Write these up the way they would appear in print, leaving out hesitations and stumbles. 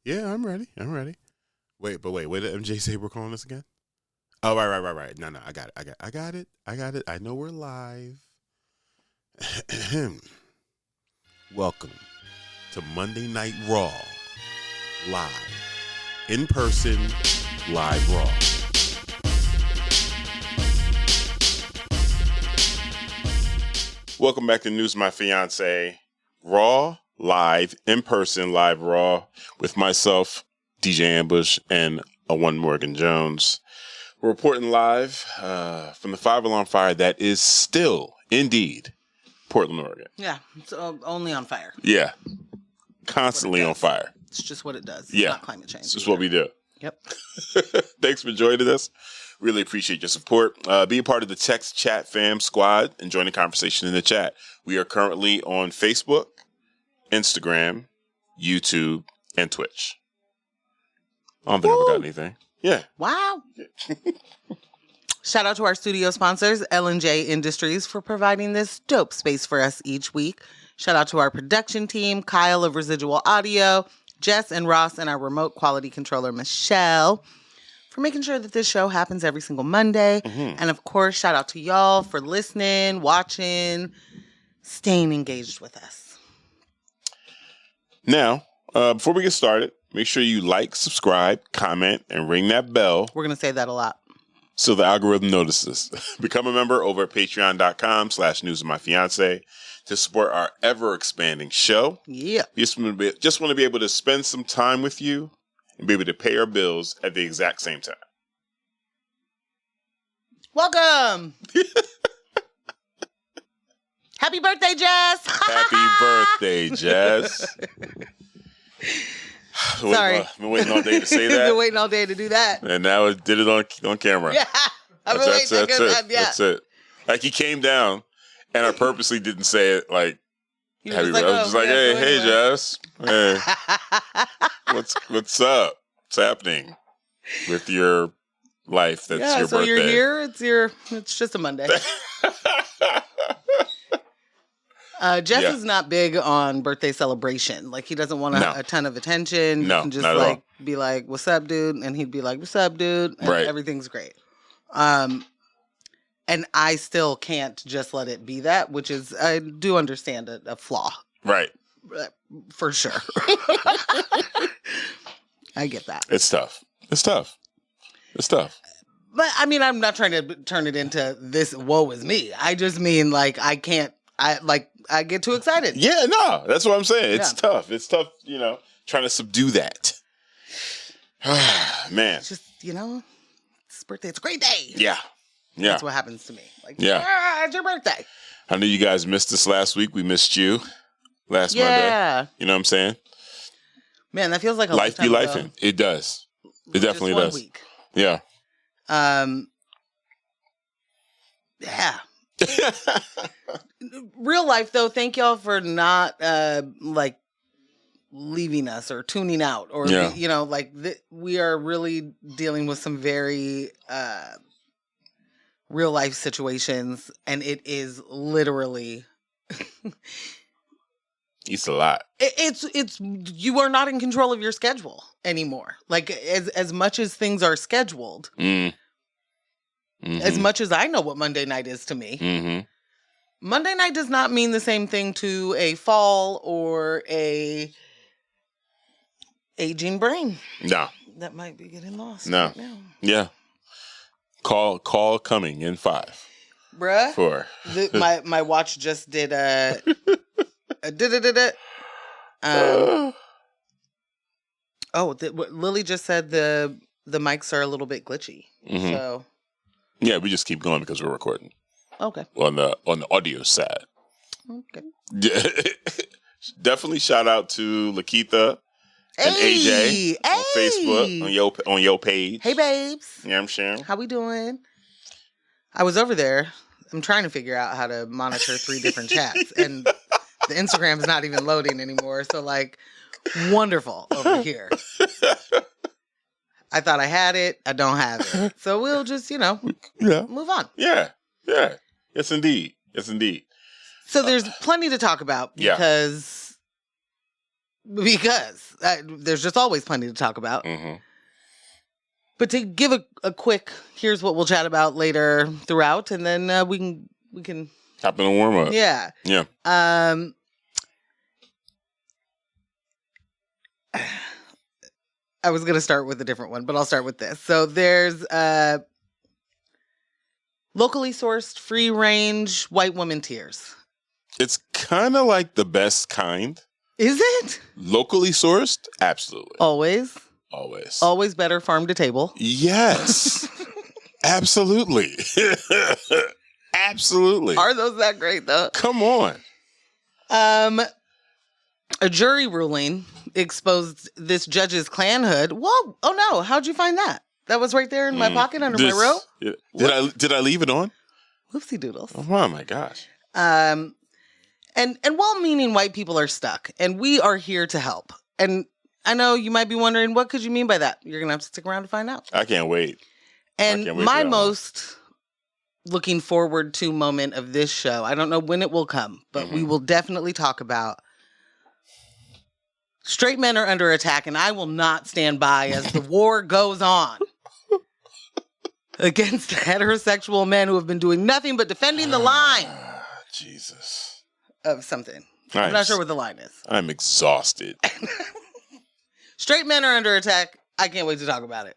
Yeah, I'm ready. Wait, what did MJ say we're calling this again? Oh, right. No, I got it. I know we're live. Welcome to Monday Night Raw. Live. In person, live Raw. Welcome back to News My Fiance. Raw, live, in person, live Raw with myself, DJ Ambush, and one Morgan Jones. We're reporting live from the 5-alarm fire that is still, indeed, Portland, Oregon. Yeah, it's only on fire. Yeah, constantly on fire. It's just what it does. Yeah, it's not climate change. It's just what we do. Yep. Thanks for joining us. Really appreciate your support. Be a part of the Text Chat Fam Squad and join the conversation in the chat. We are currently on Facebook, Instagram, YouTube, and Twitch. I don't think I forgot anything. Yeah. Wow. Shout out to our studio sponsors, L&J Industries, for providing this dope space for us each week. Shout out to our production team, Kyle of Residual Audio, Jess and Ross, and our remote quality controller, Michelle, for making sure that this show happens every single Monday. Mm-hmm. And of course, shout out to y'all for listening, watching, staying engaged with us. Now, before we get started, make sure you like, subscribe, comment, and ring that bell. We're going to say that a lot. So the algorithm notices. Become a member over at patreon.com/newsofmyfiance to support our ever-expanding show. Yeah. We just want to be able to spend some time with you and be able to pay our bills at the exact same time. Welcome. Happy birthday, Jess. Happy birthday, Jess. Sorry. Been waiting all day to say that. Been waiting all day to do that. And now it did it on camera. Yeah. That's it. Like he came down and I purposely didn't say it like happy birthday. I was just like, hey, Jess. Hey. What's up? What's happening with your life? That's your birthday. So you're here. It's just a Monday. Jess is not big on birthday celebration. Like, he doesn't want a ton of attention. No, you can just not at all. be like, what's up, dude? And he'd be like, what's up, dude? And everything's great. And I still can't just let it be that, which is, I do understand a flaw. Right. For sure. I get that. It's tough. But, I mean, I'm not trying to turn it into this woe is me. I just mean, like, I get too excited. Yeah, no, that's what I'm saying. It's tough. It's tough, trying to subdue that. Man. It's just, it's birthday. It's a great day. Yeah. That's what happens to me. Like, it's your birthday. I know you guys missed us last week. We missed you last Monday. You know what I'm saying? Man, that feels like a life be lifetime lifing. It does. It definitely does. 1 week. Yeah. Yeah. Real life, though, thank y'all for not leaving us or tuning out or we are really dealing with some very real life situations, and it is literally it's a lot. It's you are not in control of your schedule anymore. Like, as much as things are scheduled. Mm-hmm. As much as I know what Monday night is to me, Monday night does not mean the same thing to a fall or a aging brain. No. That might be getting lost. No. Right now. Yeah. Call coming in 5. Bruh. 4. My watch just did Lily just said the mics are a little bit glitchy. Mm-hmm. So. Yeah, we just keep going because we're recording. Okay. On the audio side. Okay. Definitely shout out to Lakeitha and AJ on Facebook on your page. Hey, babes. Yeah, I'm sharing. How we doing? I was over there. I'm trying to figure out how to monitor 3 different chats, and the Instagram is not even loading anymore. So, wonderful over here. I thought I had it. I don't have it. So we'll just, move on. Yeah. Yes, indeed. So there's plenty to talk about because because there's just always plenty to talk about. Mm-hmm. But to give a quick, here's what we'll chat about later throughout, and then we can hop in a warm up. Yeah. Yeah. I was going to start with a different one, but I'll start with this. So there's locally sourced, free range white woman tears. It's kind of like the best kind. Is it? Locally sourced? Absolutely. Always. Always. Always better farm to table. Yes. Absolutely. Absolutely. Are those that great though? Come on. A jury ruling exposed this judge's Klan hood. Whoa! Oh no! How'd you find that? That was right there in my pocket under my robe. Yeah. Did I leave it on? Whoopsie doodles. Oh my gosh. And well-meaning white people are stuck, and we are here to help. And I know you might be wondering, what could you mean by that? You're gonna have to stick around to find out. I can't wait. And my most looking forward to moment of this show, I don't know when it will come, but we will definitely talk about straight men are under attack, and I will not stand by as the war goes on against heterosexual men who have been doing nothing but defending the line. Jesus. Of something. I'm not sure what the line is. I'm exhausted. Straight men are under attack. I can't wait to talk about it.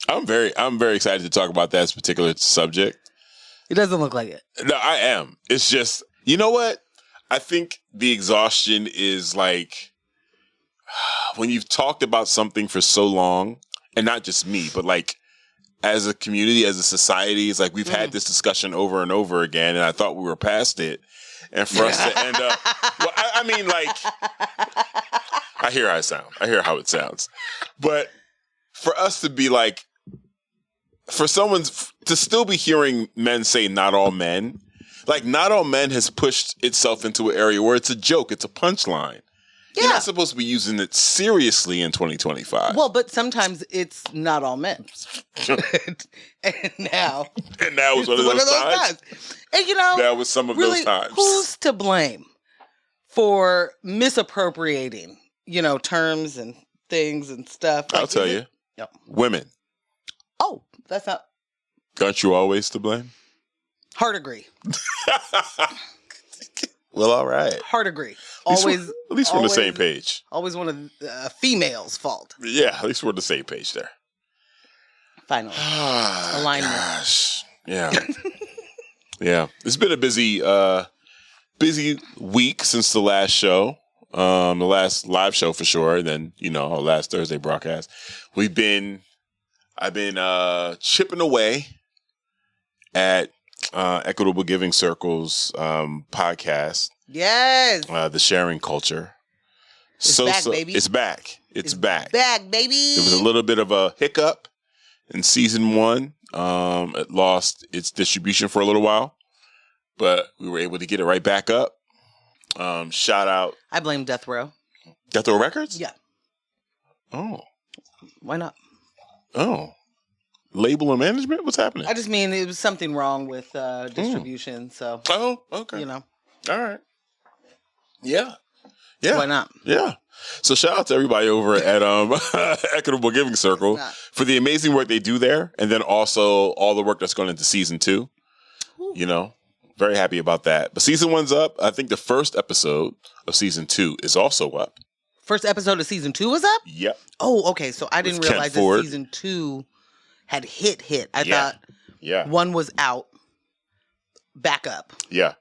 I'm very excited to talk about that particular subject. It doesn't look like it. No, I am. It's just, you know what? I think the exhaustion is like when you've talked about something for so long, and not just me, but like as a community, as a society, it's like we've had this discussion over and over again, and I thought we were past it. And for us to end up, well, I mean, like, I hear how it sounds. I hear how it sounds. But for us to be like, for someone to still be hearing men say not all men, like not all men has pushed itself into an area where it's a joke, it's a punchline. Yeah. You're not supposed to be using it seriously in 2025. Well, but sometimes it's not all men. and now was one of those times. And you know, that was some of really, those times. Who's to blame for misappropriating, you know, terms and things and stuff? I'll tell you. No. Women. Oh, that's not. Aren't you always to blame? Hard agree. Well, all right. Hard agree. At least we're on the same page. Always one of the females' fault. Yeah, at least we're on the same page there. Finally. Alignment. Gosh. Yeah. Yeah. It's been a busy week since the last show. The last live show for sure. And then, you know, our last Thursday broadcast. I've been chipping away at Equitable Giving Circle's podcast. Yes. The sharing culture. It's back, baby. It's back. It's back. Back, baby. There was a little bit of a hiccup in season 1. It lost its distribution for a little while, but we were able to get it right back up. Shout out. I blame Death Row. Death Row Records? Yeah. Oh. Why not? Oh. Label and management? What's happening? I just mean it was something wrong with distribution, so. Oh, okay. You know. All right. Yeah. Yeah. Why not? Yeah. So shout out to everybody over at Equitable Giving Circle for the amazing work they do there, and then also all the work that's going into season 2. Ooh. You know, very happy about that. But season 1's up. I think the first episode of season 2 is also up. First episode of season 2 was up? Yep. Oh, okay. So I didn't realize that season 2 had hit. I thought 1 was out, back up. Yeah.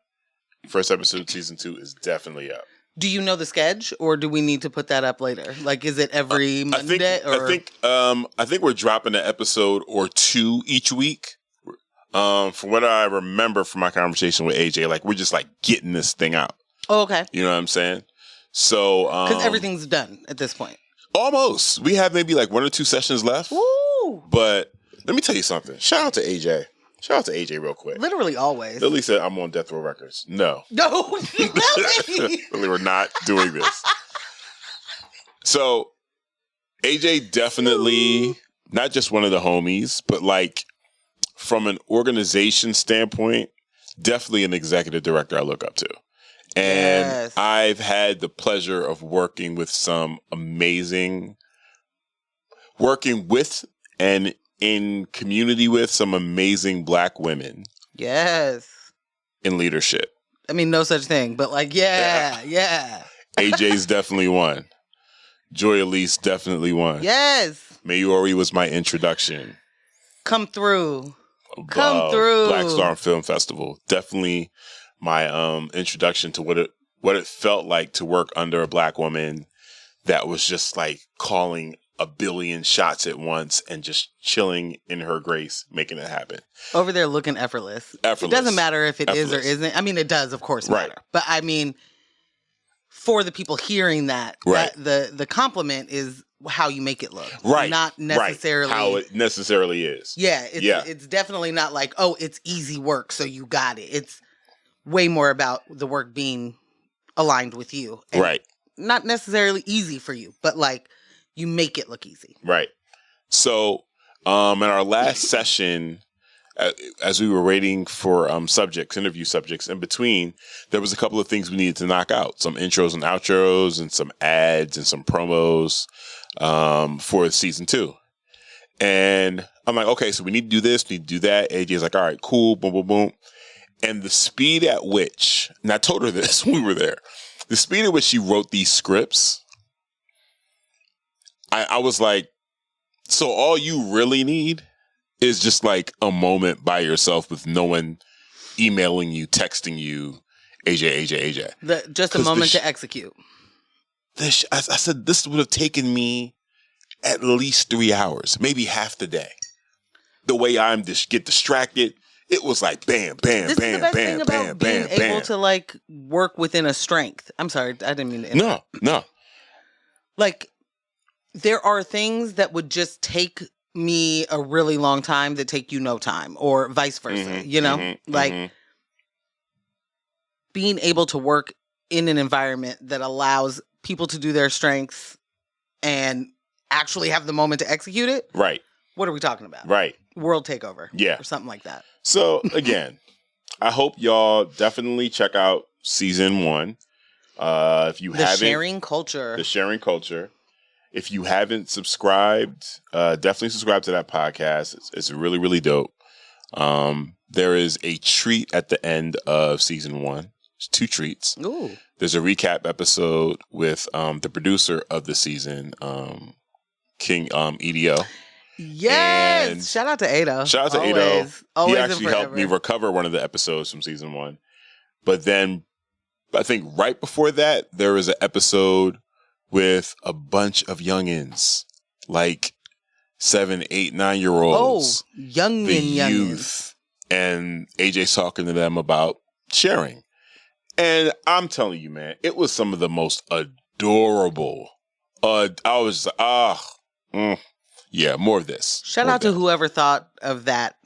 First episode of season 2 is definitely up. Do you know the sketch, or do we need to put that up later? Like, is it every Monday? I think we're dropping an episode or 2 each week. From what I remember from my conversation with AJ, like we're just like getting this thing out. Oh, okay. You know what I'm saying? So because everything's done at this point. Almost. We have maybe like 1 or 2 sessions left. Woo! But let me tell you something. Shout out to AJ. Shout out to AJ real quick. Literally always. Lily said I'm on Death Row Records. No. No, Lily. Lily, we're not doing this. So AJ definitely not just one of the homies, but like from an organization standpoint, definitely an executive director I look up to. And Yes. I've had the pleasure of working with and in community with some amazing Black women. Yes. In leadership. I mean, no such thing, but like, yeah. AJ's definitely one. Joy Elise definitely one. Yes. Mayuri was my introduction. Come through. Black Star Film Festival. Definitely my introduction to what it felt like to work under a Black woman that was just like calling a billion shots at once and just chilling in her grace, making it happen. Over there looking effortless. It doesn't matter if it is or isn't. I mean, it does, of course, matter. But I mean, for the people hearing that, the compliment is how you make it look. Not necessarily how it necessarily is. Yeah, it's definitely not like, oh, it's easy work, so you got it. It's way more about the work being aligned with you. And not necessarily easy for you, but like you make it look easy. Right. So, in our last session, as we were waiting for interview subjects in between, there was a couple of things we needed to knock out. Some intros and outros and some ads and some promos for season 2. And I'm like, okay, so we need to do this, we need to do that. AJ's like, all right, cool, boom, boom, boom. And the speed at which, and I told her this when we were there, the speed at which she wrote these scripts, I was like, so all you really need is just like a moment by yourself with no one emailing you, texting you, AJ. Just a moment to execute. I said, this would have taken me at least 3 hours, maybe half the day. The way I'm get distracted, it was like bam, bam, this bam, is the best bam, thing bam, about bam, being bam. able to like work within a strength. I'm sorry, I didn't mean to. No. Like, there are things that would just take me a really long time that take you no time, or vice versa. Being able to work in an environment that allows people to do their strengths and actually have the moment to execute it. Right. What are we talking about? Right. World takeover. Yeah. Or something like that. So again, I hope y'all definitely check out season 1. If you haven't, the sharing culture. If you haven't subscribed, definitely subscribe to that podcast. It's really, really dope. There is a treat at the end of season 1. It's 2 treats. Ooh. There's a recap episode with the producer of the season, King Edo. Yes. And shout out to Ado. Shout out to Ado. He actually helped me recover one of the episodes from season 1. But then I think right before that, there was an episode with a bunch of youngins, like 7, 8, 9-year-olds. Oh, youth. And AJ's talking to them about sharing. And I'm telling you, man, it was some of the most adorable. I was yeah, more of this. Shout out to whoever thought of that,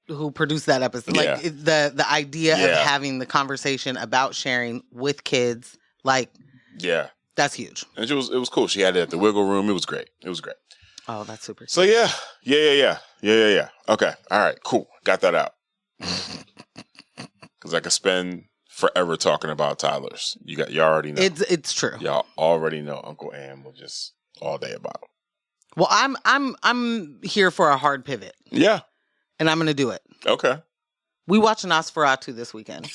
who produced that episode. Yeah. Like the idea of having the conversation about sharing with kids, like, yeah, that's huge. And it was cool. She had it at the Wiggle Room. It was great. Oh, that's super. So yeah. Okay, all right, cool. Got that out. Because I could spend forever talking about toddlers. You already know. It's true. Y'all already know Uncle Am will just all day about it. Well, I'm here for a hard pivot. Yeah. And I'm gonna do it. Okay. We watched Nosferatu this weekend.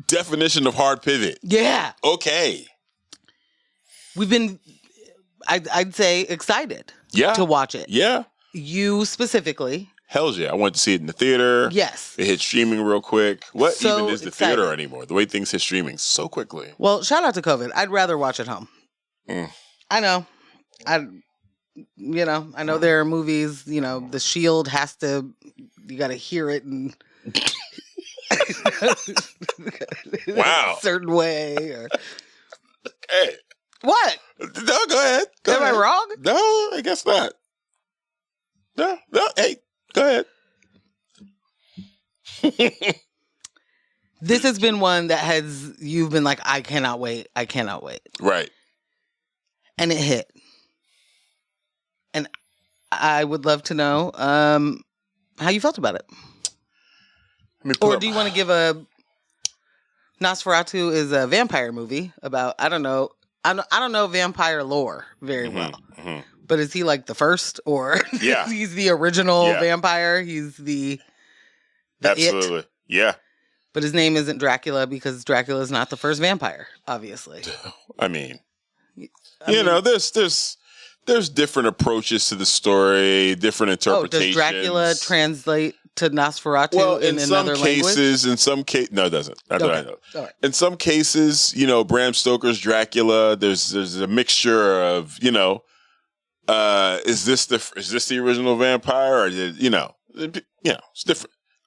Definition of hard pivot. Yeah. Okay. We've been, I'd say, excited. Yeah. To watch it. Yeah. You specifically. Hells yeah. I went to see it in the theater. Yes. It hit streaming real quick. What so even is the excited. theater anymore? The way things hit streaming so quickly. Well, shout out to COVID. I'd rather watch at home. I know. I know there are movies, The Shield has to, you got to hear it and wow. a certain way. Or... Hey. What? No, go ahead. Am I wrong? No, I guess not. No, hey, go ahead. This has been one that you've been like, I cannot wait. Right. And it hit. And I would love to know how you felt about it. Or do you want to give a Nosferatu is a vampire movie about I don't know vampire lore very well. Mm-hmm. But is he like the first or he's the original vampire? He's the absolutely. It. Yeah. But his name isn't Dracula because Dracula is not the first vampire, obviously. I mean, there's different approaches to the story, different interpretations. Does Dracula translate to Nosferatu in another cases, language? In some cases, no, it doesn't. Not that I know. All right. In some cases, Bram Stoker's Dracula, there's a mixture of, is this the original vampire, or it's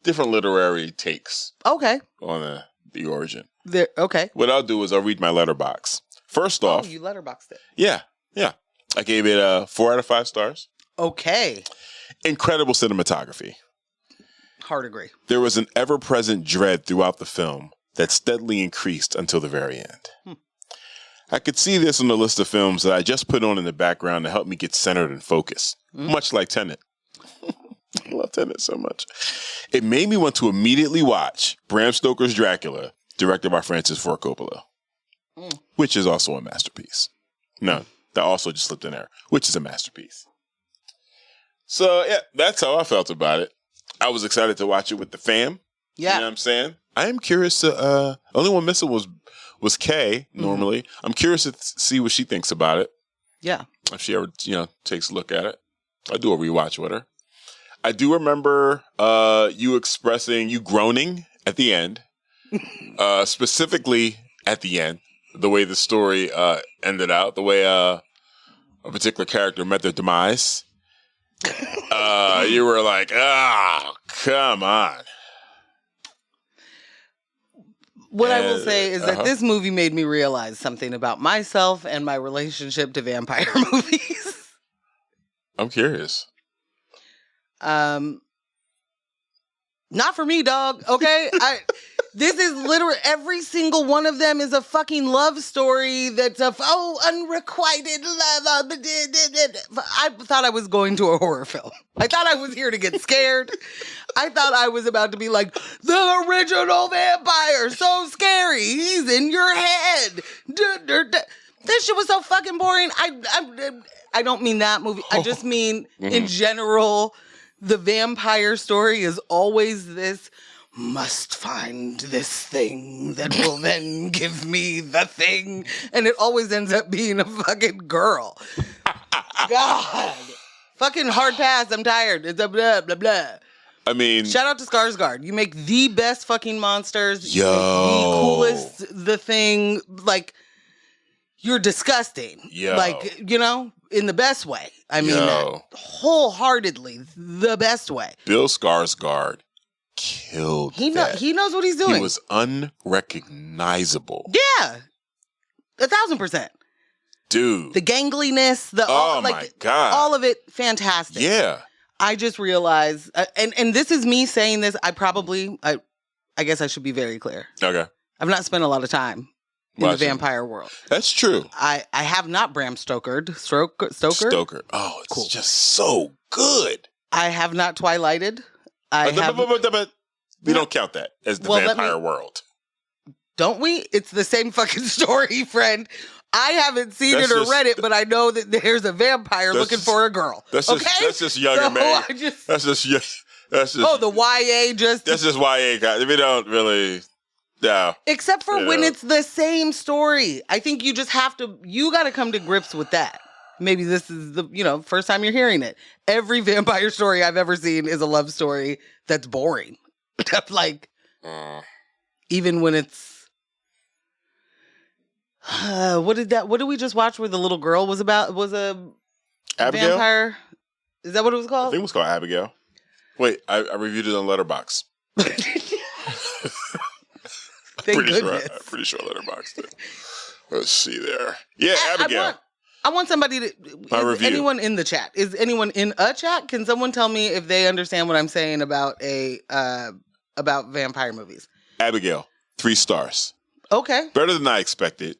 different literary takes. Okay. On the origin. Okay. What I'll do is I'll read my letterbox. First off, you letterboxed it. Yeah. I gave it 4 out of 5 stars. Okay. Incredible cinematography. Hard agree. There was an ever-present dread throughout the film that steadily increased until the very end. I could see this on the list of films that I just put on in the background to help me get centered and focused, much like Tenet. I love Tenet so much. It made me want to immediately watch Bram Stoker's Dracula, directed by Francis Ford Coppola, which is also a masterpiece. No, that also just slipped in there, which is a masterpiece. So, yeah, that's how I felt about it. I was excited to watch it with the fam. Yeah. You know what I'm saying? I am curious to, only one missing was Kay, normally. I'm curious to see what she thinks about it. Yeah. If she ever, takes a look at it. I do a rewatch with her. I do remember you groaning at the end, specifically at the end, the way the story ended out, the way a particular character met their demise. You were like, come on. What I will say is that this movie made me realize something about myself and my relationship to vampire movies. I'm curious. Not for me, dog. Okay, this is literally every single one of them is a fucking love story. That's unrequited love. I thought I was going to a horror film. I thought I was here to get scared. I thought I was about to be like the original vampire. So scary. He's in your head. This shit was so fucking boring. I don't mean that movie. I just mean in general. The vampire story is always this, must find this thing that will then give me the thing. And it always ends up being a fucking girl. God. Fucking hard pass. I'm tired. It's a blah, blah, blah. I mean... Shout out to Skarsgård. You make the best fucking monsters. Yo. The coolest, the thing. Like, you're disgusting. Yo. Like, in the best way. I mean that wholeheartedly, the best way. Bill Skarsgård killed that. He knows what he's doing. He was unrecognizable. Yeah. 1,000%. Dude. The gangliness, my God. all of it, fantastic. Yeah. I just realized, and this is me saying this, I guess I should be very clear. Okay. I've not spent a lot of time in the vampire world. That's true. I have not Bram Stoker. Stoker. Oh, it's cool. Just so good. I have not Twilighted. We don't count that as the vampire world. Don't we? It's the same fucking story, friend. I haven't seen it or read it, but I know that there's a vampire looking for a girl. That's just younger man. That's just the YA just. That's just YA guys. We don't really. No. Except for when it's the same story. I think you just have to, you got to come to grips with that. Maybe this is the, first time you're hearing it. Every vampire story I've ever seen is a love story that's boring. Like, even when it's, what did we just watch where the little girl was a Abigail? Vampire? Is that what it was called? I think it was called Abigail. Wait, I reviewed it on Letterboxd. Pretty sure Letterboxd did. Let's see there. Yeah, Abigail. I want somebody to. Is anyone in the chat? Is anyone in a chat? Can someone tell me if they understand what I'm saying about about vampire movies? Abigail, 3 stars. Okay. Better than I expected.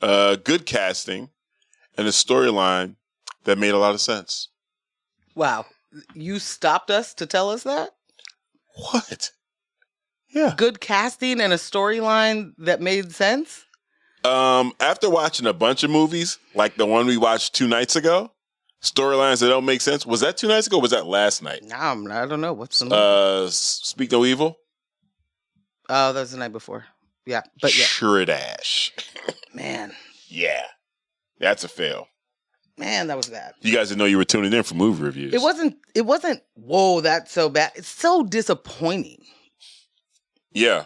Good casting and a storyline that made a lot of sense. Wow. You stopped us to tell us that? What? Yeah. Good casting and a storyline that made sense? After watching a bunch of movies, like the one we watched 2 nights ago, storylines that don't make sense. Was that 2 nights ago or was that last night? I don't know. What's the movie? Speak No Evil? Oh, that was the night before. Yeah, but yeah. Shradash. Man. Yeah. That's a fail. Man, that was bad. You guys didn't know you were tuning in for movie reviews. It wasn't, whoa, that's so bad. It's so disappointing. Yeah.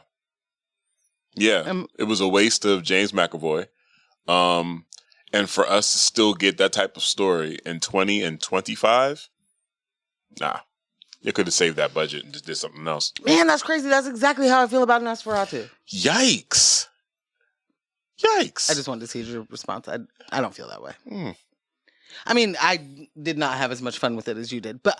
Yeah. It was a waste of James McAvoy. And for us to still get that type of story in 20 and 25, nah. You could have saved that budget and just did something else. Man, that's crazy. That's exactly how I feel about Nosferatu. Yikes. I just wanted to see your response. I don't feel that way. I mean, I did not have as much fun with it as you did. But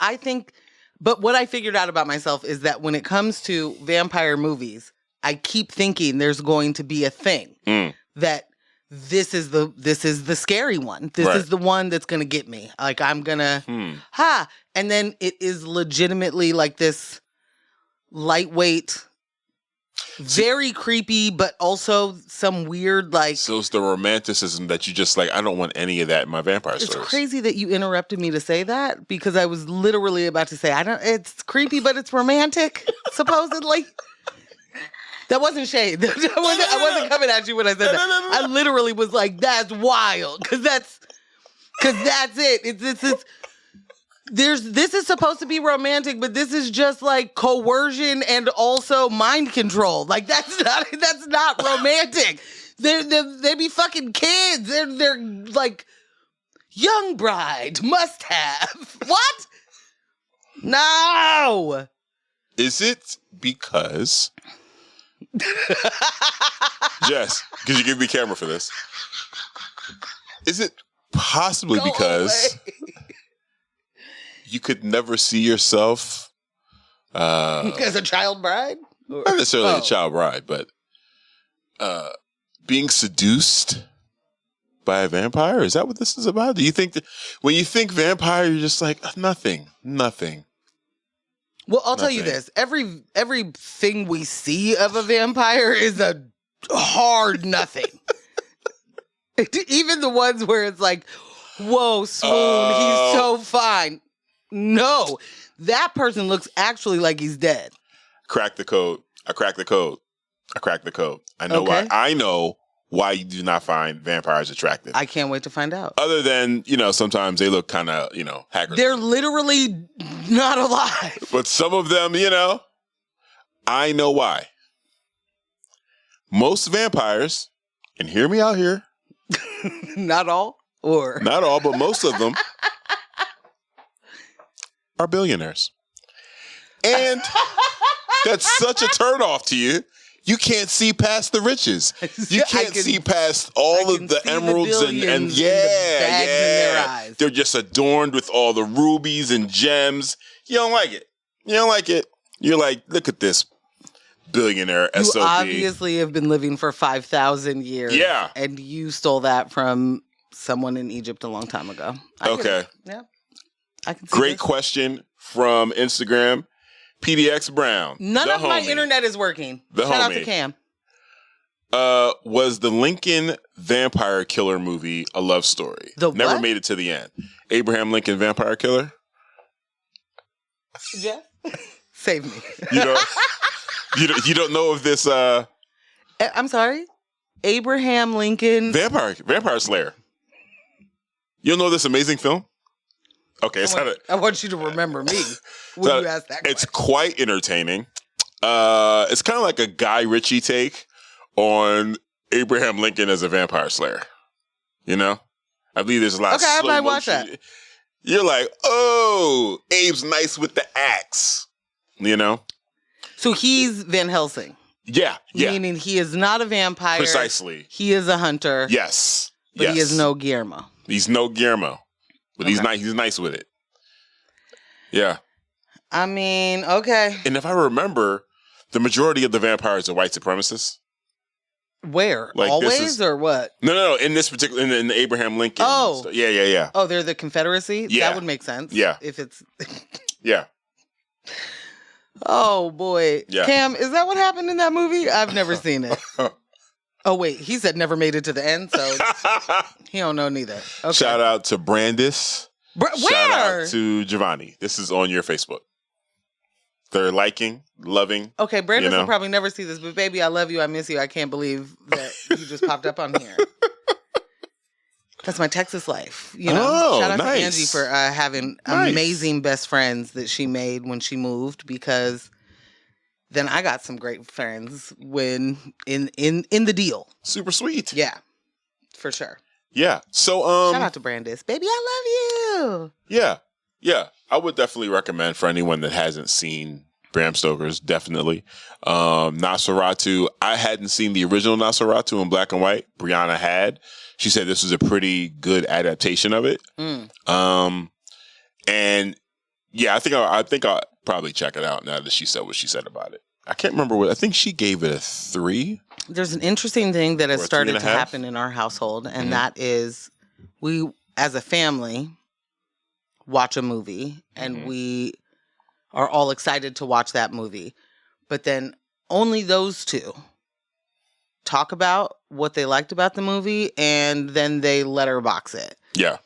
what I figured out about myself is that when it comes to vampire movies, I keep thinking there's going to be a thing that this is the scary one. This is the one that's going to get me. Like, I'm going to, And then it is legitimately like this lightweight, very creepy, but also some weird, like... So it's the romanticism that you just like, I don't want any of that in my vampire stories. It's crazy that you interrupted me to say that, because I was literally about to say, it's creepy, but it's romantic, supposedly. That wasn't shade. I wasn't coming at you when I said that. I literally was like, that's wild, because that's it. This is supposed to be romantic, but this is just like coercion and also mind control. Like, that's not romantic. They be fucking kids. They're like young bride must have. What? No. Is it because Jess, could you give me camera for this? Is it possibly because you could never see yourself as a child bride? Not necessarily a child bride, but being seduced by a vampire? Is that what this is about? Do you think that when you think vampire, you're just like, nothing? Well, I'll tell you this. Everything we see of a vampire is a hard nothing. Even the ones where it's like, whoa, swoon, he's so fine. No, that person looks actually like he's dead. Crack the code. I cracked the code. I know why. I know why you do not find vampires attractive. I can't wait to find out. Other than, sometimes they look kind of, haggard. They're literally not alive. But some of them, I know why. Most vampires, and hear me out here. Not all, or? Not all, but most of them are billionaires. And that's such a turnoff to you. You can't see past the riches. You can't see past all of the emeralds and yeah. They're just adorned with all the rubies and gems. You don't like it. You're like, look at this billionaire SOB. You obviously have been living for 5,000 years. Yeah. And you stole that from someone in Egypt a long time ago. I can see Great question from Instagram. PDX Brown. None of my internet is working. Shout out to Cam. Was the Lincoln Vampire Killer movie a love story? Never made it to the end. Abraham Lincoln Vampire Killer? Jeff? Save me. You don't know of this I'm sorry? Abraham Lincoln Vampire Slayer. You don't know this amazing film? Okay, I want you to remember me when you ask that question. It's quite entertaining. It's kind of like a Guy Ritchie take on Abraham Lincoln as a vampire slayer. I believe there's a lot of slow I might motion. watch that. You're like, oh, Abe's nice with the axe. So he's Van Helsing. Yeah. Meaning he is not a vampire. Precisely. He is a hunter. Yes. But he is no Guillermo. He's no Guillermo. But he's nice with it. Yeah. I mean, okay. And if I remember, the majority of the vampires are white supremacists. Where? Like always or what? No. In this particular, in the Abraham Lincoln. Oh. Yeah. Oh, they're the Confederacy? Yeah. That would make sense. Yeah. If it's... Yeah. Oh boy. Yeah. Cam, is that what happened in that movie? I've never seen it. Oh wait, he said never made it to the end, so he don't know neither. Okay. Shout out to Brandis. Where? Shout out to Giovanni. This is on your Facebook. They're liking, loving. Okay, Brandis will probably never see this, but baby, I love you. I miss you. I can't believe that you just popped up on here. That's my Texas life. You know, shout out to Angie for having amazing best friends that she made when she moved, because then I got some great friends when in the deal. Super sweet. Yeah, for sure. Yeah. So shout out to Brandis. Baby, I love you. Yeah. Yeah. I would definitely recommend for anyone that hasn't seen Bram Stoker's, definitely. Nosferatu. I hadn't seen the original Nosferatu in black and white. Brianna had. She said this was a pretty good adaptation of it. And yeah, I think I'll probably check it out now that she said what she said about it. I can't remember what, I think she gave it a 3. There's an interesting thing that has started to happen in our household, and that is we, as a family, watch a movie, and we are all excited to watch that movie. But then only those two talk about what they liked about the movie, and then they letterbox it. Yeah.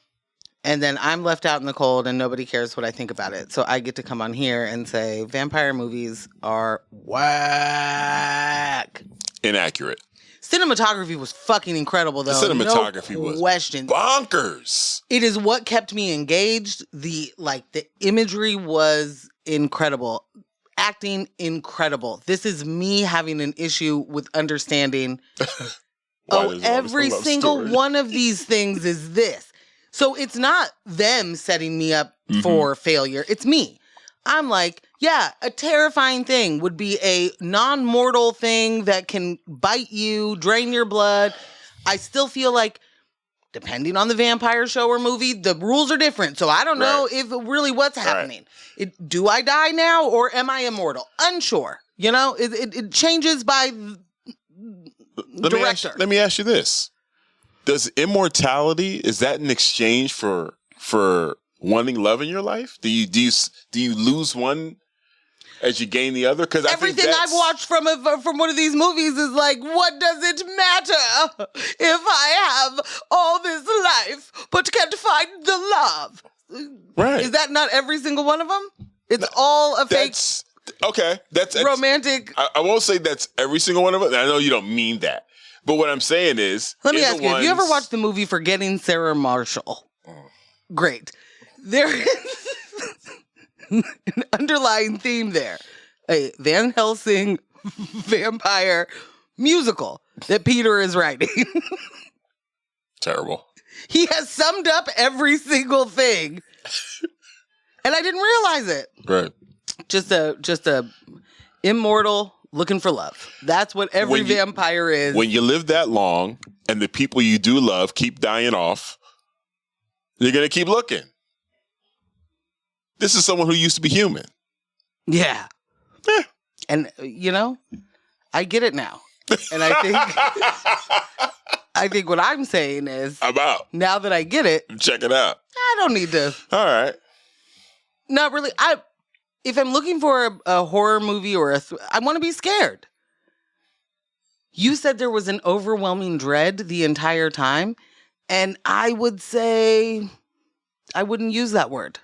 And then I'm left out in the cold, and nobody cares what I think about it. So I get to come on here and say, vampire movies are whack. Inaccurate. Cinematography was fucking incredible, though. The cinematography was bonkers. It is what kept me engaged. The imagery was incredible. Acting, incredible. This is me having an issue with understanding. Every single one of these things is this. So it's not them setting me up for failure. It's me. I'm like, yeah, a terrifying thing would be a non-mortal thing that can bite you, drain your blood. I still feel like, depending on the vampire show or movie, the rules are different. So I don't know if really what's happening. Do I die now or am I immortal? Unsure. You know, it changes by director. Let me ask you this. Does immortality, is that in exchange for wanting love in your life? Do you lose one as you gain the other? Because everything I've watched from one of these movies is like, what does it matter if I have all this life but can't find the love? Right? Is that not every single one of them? It's all a fake. Okay, that's romantic. I won't say that's every single one of them. I know you don't mean that. But what I'm saying is... Let me ask you, have you ever watched the movie Forgetting Sarah Marshall? Great. There is an underlying theme there. A Van Helsing vampire musical that Peter is writing. Terrible. He has summed up every single thing. And I didn't realize it. Right. Just a immortal... looking for love. That's what every vampire is. When you live that long and the people you do love keep dying off, you're going to keep looking. This is someone who used to be human. Yeah. And, I get it now. And I think what I'm saying is, now that I get it, check it out. I don't need to. All right. Not really. If I'm looking for a horror movie or I want to be scared. You said there was an overwhelming dread the entire time, and I would say I wouldn't use that word.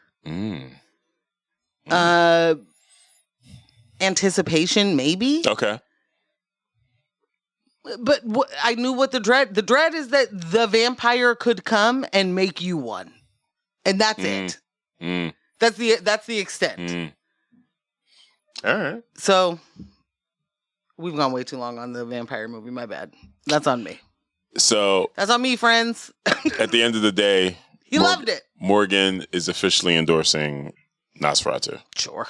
Anticipation, maybe. Okay. But I knew what the dread is that the vampire could come and make you one, and that's it. That's the extent. All right. So, we've gone way too long on the vampire movie. My bad. That's on me. So that's on me, friends. At the end of the day, he loved it. Morgan is officially endorsing Nosferatu. Sure.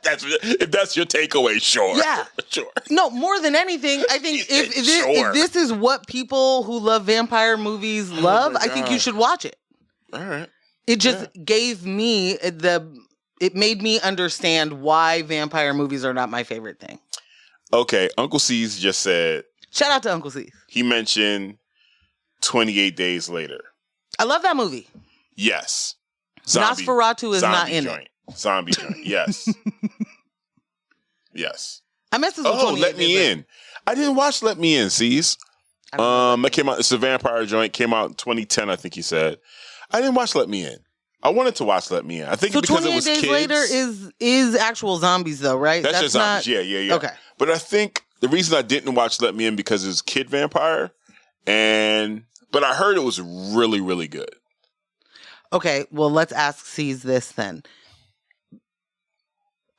If that's your takeaway, sure. Yeah. Sure. No, more than anything, I think if this is what people who love vampire movies love, I think you should watch it. All right. It just gave me it made me understand why vampire movies are not my favorite thing. Okay, Uncle C's just said... Shout out to Uncle C's. He mentioned 28 Days Later. I love that movie. Yes. Nosferatu is not in it. Zombie joint. Yes. Yes. I messed with 28 Let Me Days In. I didn't watch Let Me In, C's. That came out. It's a vampire joint. Came out in 2010, I think he said. I didn't watch Let Me In. I wanted to watch Let Me In. I think so because 28 it was Days kids. Later is actual zombies though, right? That's just zombies. Yeah. Okay. But I think the reason I didn't watch Let Me In because it was kid vampire, but I heard it was really, really good. Okay, well, let's ask C's this then.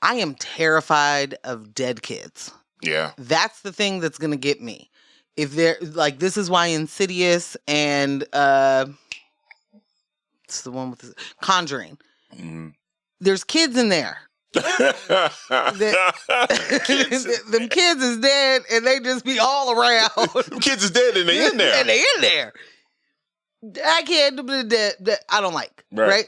I am terrified of dead kids. Yeah. That's the thing that's going to get me. If they're like, this is why Insidious and it's the one with the Conjuring. Mm-hmm. There's kids in there. Them kids is dead and they just be all around. Them kids is dead and they in there. And they in there. I can't do that. I don't like. Right?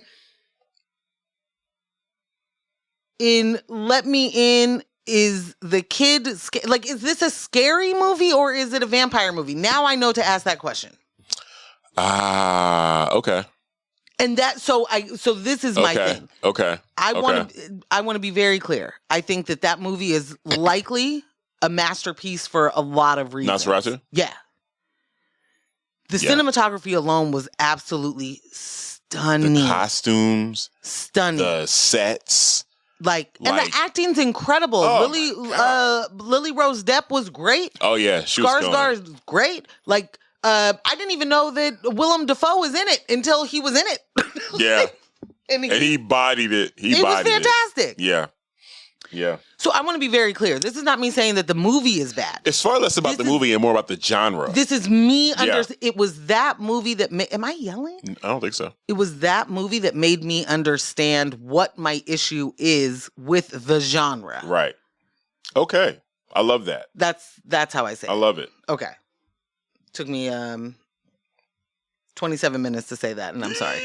In Let Me In, is the kid like? Is this a scary movie or is it a vampire movie? Now I know to ask that question. Okay. And that so this is my thing. Okay. I want to be very clear. I think that movie is likely a masterpiece for a lot of reasons. Nosferatu? Yeah. The cinematography alone was absolutely stunning. The costumes, stunning. The sets, and the acting's incredible. Oh Lily Rose Depp was great. Oh yeah, she was Skarsgård was great. I didn't even know that Willem Dafoe was in it until he was in it. Yeah, and he bodied it. It was fantastic. Yeah. So I want to be very clear. This is not me saying that the movie is bad. It's far less about the movie and more about the genre. This is me It was that movie that am I yelling? I don't think so. It was that movie that made me understand what my issue is with the genre. Right. Okay. I love that. That's how I say it. I love it. Okay. Took me 27 minutes to say that, and I'm sorry.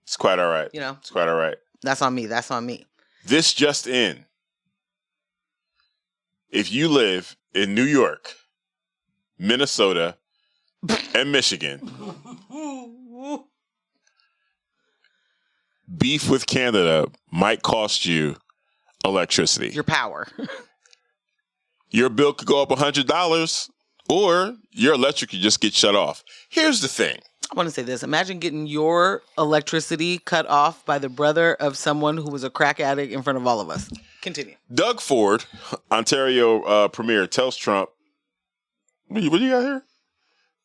It's quite all right. It's quite all right. That's on me. This just in. If you live in New York, Minnesota, and Michigan, beef with Canada might cost you electricity. Your power. Your bill could go up $100, or your electric could just get shut off. Here's the thing. I want to say this. Imagine getting your electricity cut off by the brother of someone who was a crack addict in front of all of us. Continue. Doug Ford, Ontario Premier, tells Trump, what do you got here?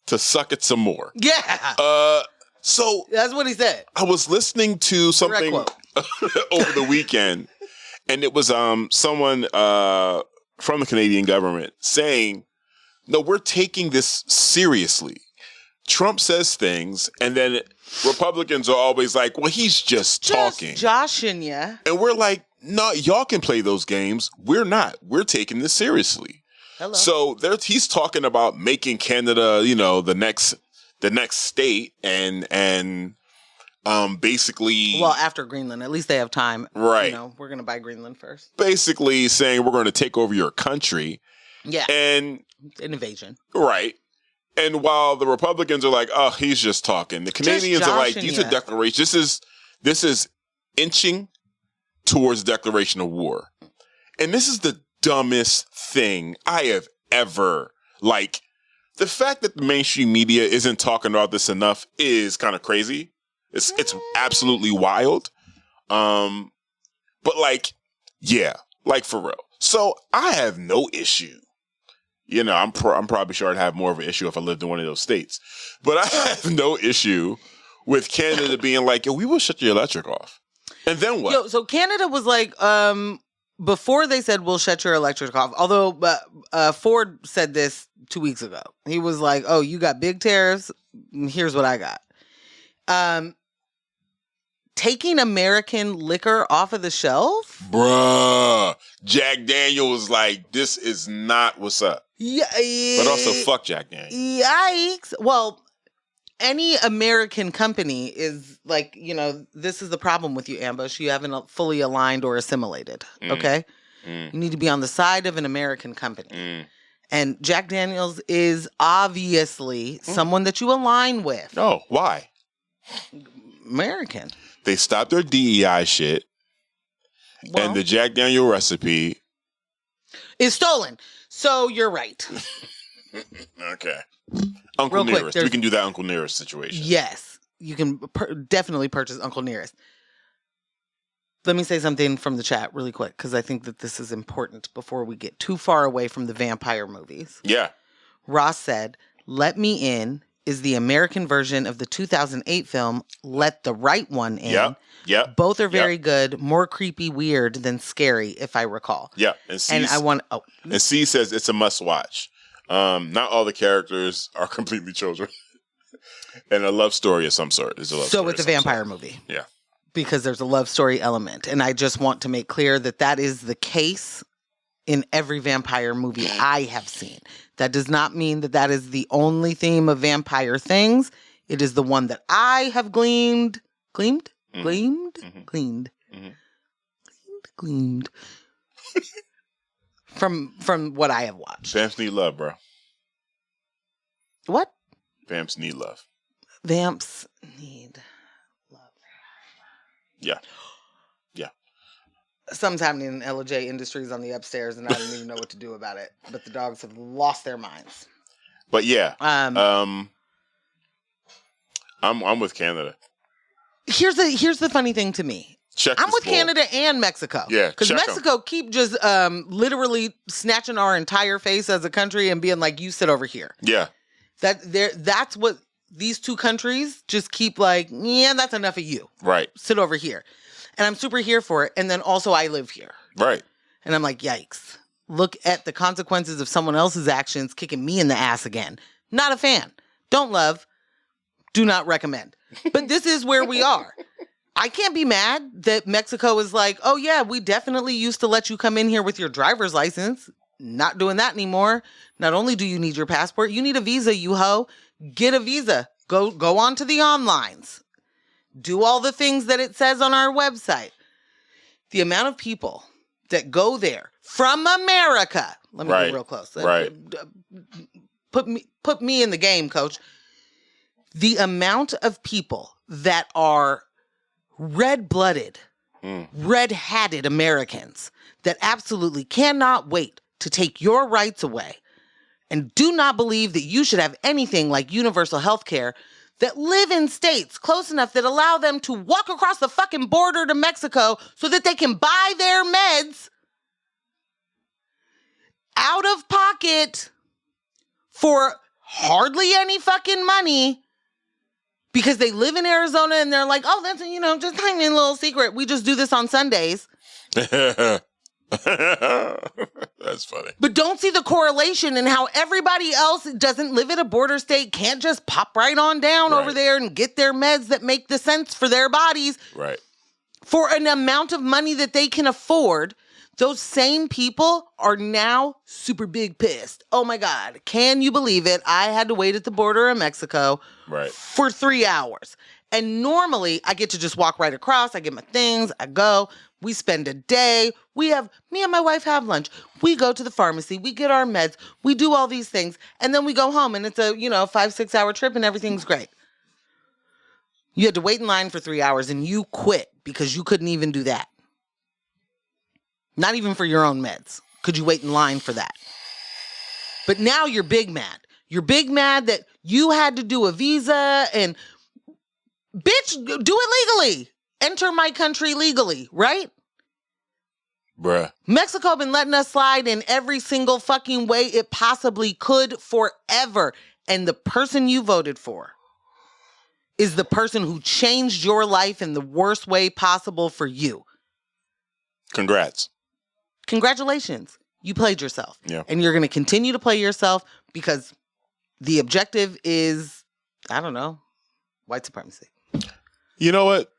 To suck it some more. Yeah. So that's what he said. I was listening to something over the weekend, and it was someone from the Canadian government saying, no, we're taking this seriously. Trump says things, and then Republicans are always like, well, he's just talking. Joshing you. And we're like, no, y'all can play those games. We're not. We're taking this seriously. Hello. So he's talking about making Canada, the next state, and basically. Well, after Greenland, at least they have time. Right. We're going to buy Greenland first. Basically saying we're going to take over your country. Yeah. And an invasion. Right. And while the Republicans are like, oh, he's just talking. The Canadians are like, these are declarations. This is inching towards declaration of war. And this is the dumbest thing I have ever, the fact that the mainstream media isn't talking about this enough is kind of crazy. It's absolutely wild. But for real. So I have no issue. I'm probably sure I'd have more of an issue if I lived in one of those states. But I have no issue with Canada being like, yo, we will shut your electric off. And then what? So Canada was like, before they said we'll shut your electric off, although Ford said this 2 weeks ago. He was like, oh, you got big tariffs? Here's what I got. Taking American liquor off of the shelf? Bruh. Jack Daniels was like, this is not what's up. Yeah. But also, fuck Jack Daniels. Yikes. Well, any American company is like, this is the problem with you, Ambush. You haven't fully aligned or assimilated. Okay? You need to be on the side of an American company. And Jack Daniels is obviously someone that you align with. Oh, why? American. They stopped their DEI shit. And the Jack Daniel recipe is stolen. So you're right. Okay. Uncle Nearest. We can do that Uncle Nearest situation. Yes. You can definitely purchase Uncle Nearest. Let me say something from the chat really quick, because I think that this is important before we get too far away from the vampire movies. Yeah. Ross said, Let Me In is the American version of the 2008 film Let the Right One In. Yep. Both are very good, more creepy, weird than scary, if I recall. Yeah. And C says it's a must watch. Not all the characters are completely children. And a love story of some sort. It's a vampire movie. Yeah. Because there's a love story element. And I just want to make clear that is the case in every vampire movie I have seen. That does not mean that is the only theme of vampire things. It is the one that I have gleaned from what I have watched. Vamps need love, bro. What? Vamps need love. Vamps need love. Yeah. Yeah. Something's happening in L&J Industries on the upstairs, and I don't even know what to do about it. But the dogs have lost their minds. But yeah, I'm with Canada. Here's the funny thing to me. I'm with Canada and Mexico. Yeah, because Mexico keep just literally snatching our entire face as a country and being like, "You sit over here." Yeah, that's what these two countries just keep like. Yeah, that's enough of you. Right. Sit over here, and I'm super here for it. And then also, I live here. Right. And I'm like, yikes! Look at the consequences of someone else's actions kicking me in the ass again. Not a fan. Don't love. Do not recommend. But this is where we are. I can't be mad that Mexico is like, oh yeah, we definitely used to let you come in here with your driver's license. Not doing that anymore. Not only do you need your passport, you need a visa, you hoe. Get a visa. Go on to the onlines. Do all the things that it says on our website. The amount of people that go there from America. Let me get real close. Right. Put me in the game, coach. The amount of people that are red-blooded, red-hatted Americans that absolutely cannot wait to take your rights away and do not believe that you should have anything like universal health care, that live in states close enough that allow them to walk across the fucking border to Mexico so that they can buy their meds out of pocket for hardly any fucking money because they live in Arizona and they're like, oh, that's, just tiny little secret. We just do this on Sundays. That's funny. But don't see the correlation in how everybody else doesn't live in a border state, can't just pop right on down over there and get their meds that make the sense for their bodies. Right. For an amount of money that they can afford. Those same people are now super big pissed. Oh my God. Can you believe it? I had to wait at the border of Mexico for 3 hours. And normally I get to just walk right across. I get my things. I go. We spend a day. Me and my wife have lunch. We go to the pharmacy. We get our meds. We do all these things. And then we go home and it's a, 5-6 hour trip and everything's great. You had to wait in line for 3 hours and you quit because you couldn't even do that. Not even for your own meds. Could you wait in line for that? But now you're big mad. You're big mad that you had to do a visa and bitch, do it legally. Enter my country legally, right? Bruh. Mexico been letting us slide in every single fucking way it possibly could forever. And the person you voted for is the person who changed your life in the worst way possible for you. Congrats. Congratulations. You played yourself. Yeah. And you're going to continue to play yourself because the objective is, I don't know, white supremacy. You know what?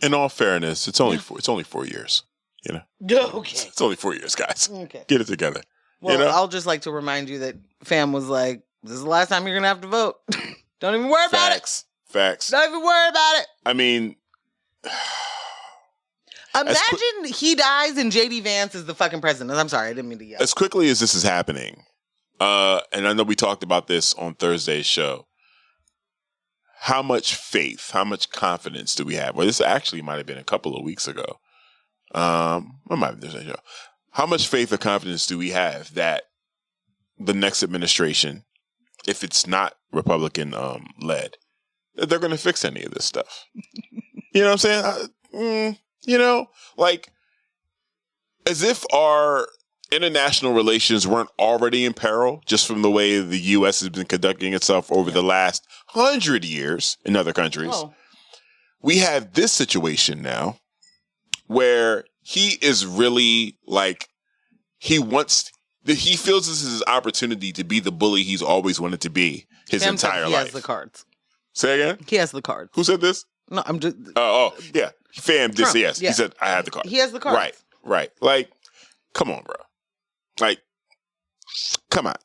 In all fairness, it's only 4 years. Okay. It's only 4 years, guys. Okay. Get it together. Well, I'll just like to remind you that fam was like, this is the last time you're going to have to vote. Don't even worry about it. Facts. Don't even worry about it. I mean... Imagine he dies and J.D. Vance is the fucking president. I'm sorry, I didn't mean to yell. As quickly as this is happening, and I know we talked about this on Thursday's show, how much faith, how much confidence do we have? Well, this actually might have been a couple of weeks ago. How much faith or confidence do we have that the next administration, if it's not Republican led, that they're going to fix any of this stuff? You know what I'm saying? Like, as if our international relations weren't already in peril just from the way the U.S. has been conducting itself over the last 100 years in other countries. Oh. We have this situation now where he is really like, he feels this is his opportunity to be the bully he's always wanted to be his entire life. He has the cards. Say again? He has the cards. Who said this? No, I'm just... yeah. Fam, this, Trump, yes. yeah. He said, I have the cards. He has the cards. Right. Like, come on, bro. Like, come on.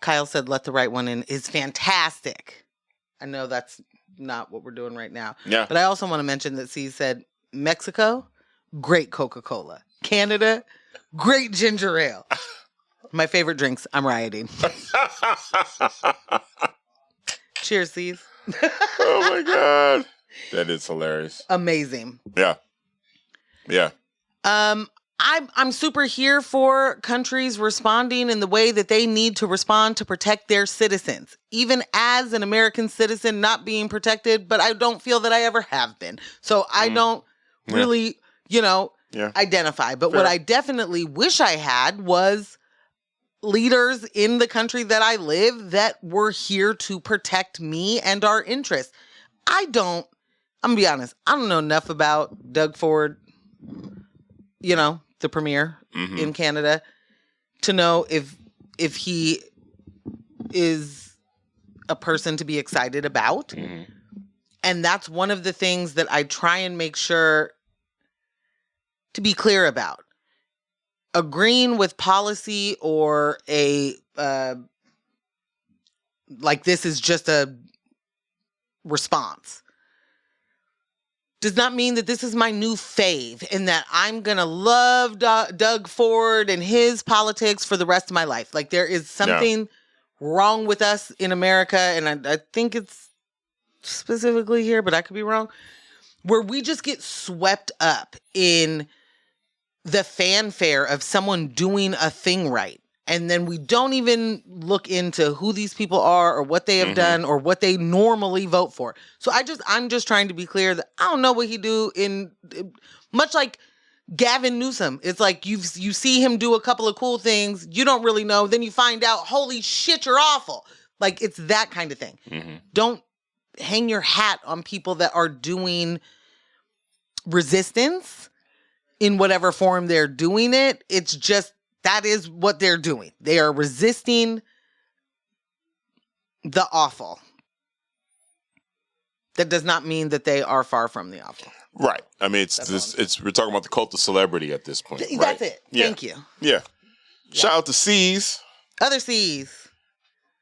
Kyle said, let the right one in is fantastic. I know that's not what we're doing right now. Yeah. But I also want to mention that C said, Mexico, great Coca-Cola. Canada, great ginger ale. My favorite drinks, I'm rioting. Cheers, C's. Oh, my God. That is hilarious. Amazing. Yeah. I'm super here for countries responding in the way that they need to respond to protect their citizens. Even as an American citizen not being protected, but I don't feel that I ever have been. So I don't really, identify. But what I definitely wish I had was leaders in the country that I live that were here to protect me and our interests. I'm going to be honest, I don't know enough about Doug Ford, the premier in Canada, to know if he is a person to be excited about. Mm-hmm. And that's one of the things that I try and make sure to be clear about. Agreeing with policy or like this is just a response does not mean that this is my new fave and that I'm going to love Doug Ford and his politics for the rest of my life. Like, there is something wrong with us in America, and I think it's specifically here, but I could be wrong, where we just get swept up in the fanfare of someone doing a thing right. And then we don't even look into who these people are or what they have done or what they normally vote for. So I'm just trying to be clear that I don't know what he do much like Gavin Newsom. It's like you see him do a couple of cool things. You don't really know. Then you find out, holy shit, you're awful. Like, it's that kind of thing. Mm-hmm. Don't hang your hat on people that are doing resistance in whatever form they're doing it. It's just, that is what they're doing. They are resisting the awful. That does not mean that they are far from the awful. Right. I mean, we're talking about the cult of celebrity at this point. That's right? it. Yeah. Thank you. Yeah. Shout out to C's. Other C's.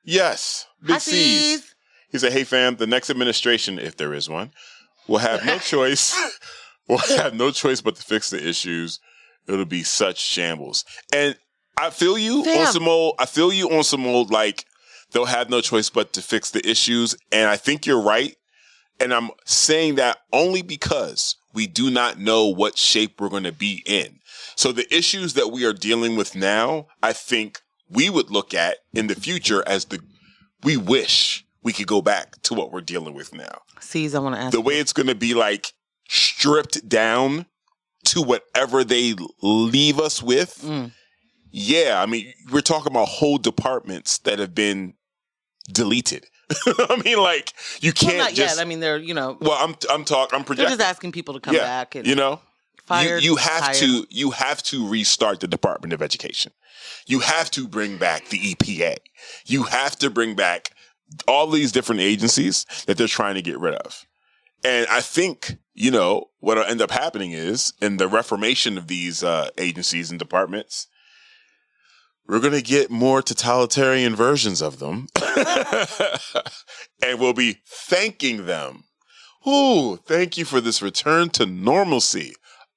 Yes. Big Hi, C's. He said, hey fam, the next administration, if there is one, will have no choice. Will have no choice but to fix the issues. It'll be such shambles. And I feel you on some old, like, they'll have no choice but to fix the issues. And I think you're right. And I'm saying that only because we do not know what shape we're going to be in. So the issues that we are dealing with now, I think we would look at in the future as we wish we could go back to what we're dealing with now. C's, I want to ask the way it's going to be, like, stripped down to whatever they leave us with. Yeah, I mean, we're talking about whole departments that have been deleted. I mean, like, you can't not yet. I mean, they're, Well, I'm projecting. They're just asking people to come back and fired. You have to restart the Department of Education. You have to bring back the EPA. You have to bring back all these different agencies that they're trying to get rid of. And I think, what'll end up happening is, in the reformation of these agencies and departments, we're going to get more totalitarian versions of them. And we'll be thanking them. Ooh, thank you for this return to normalcy.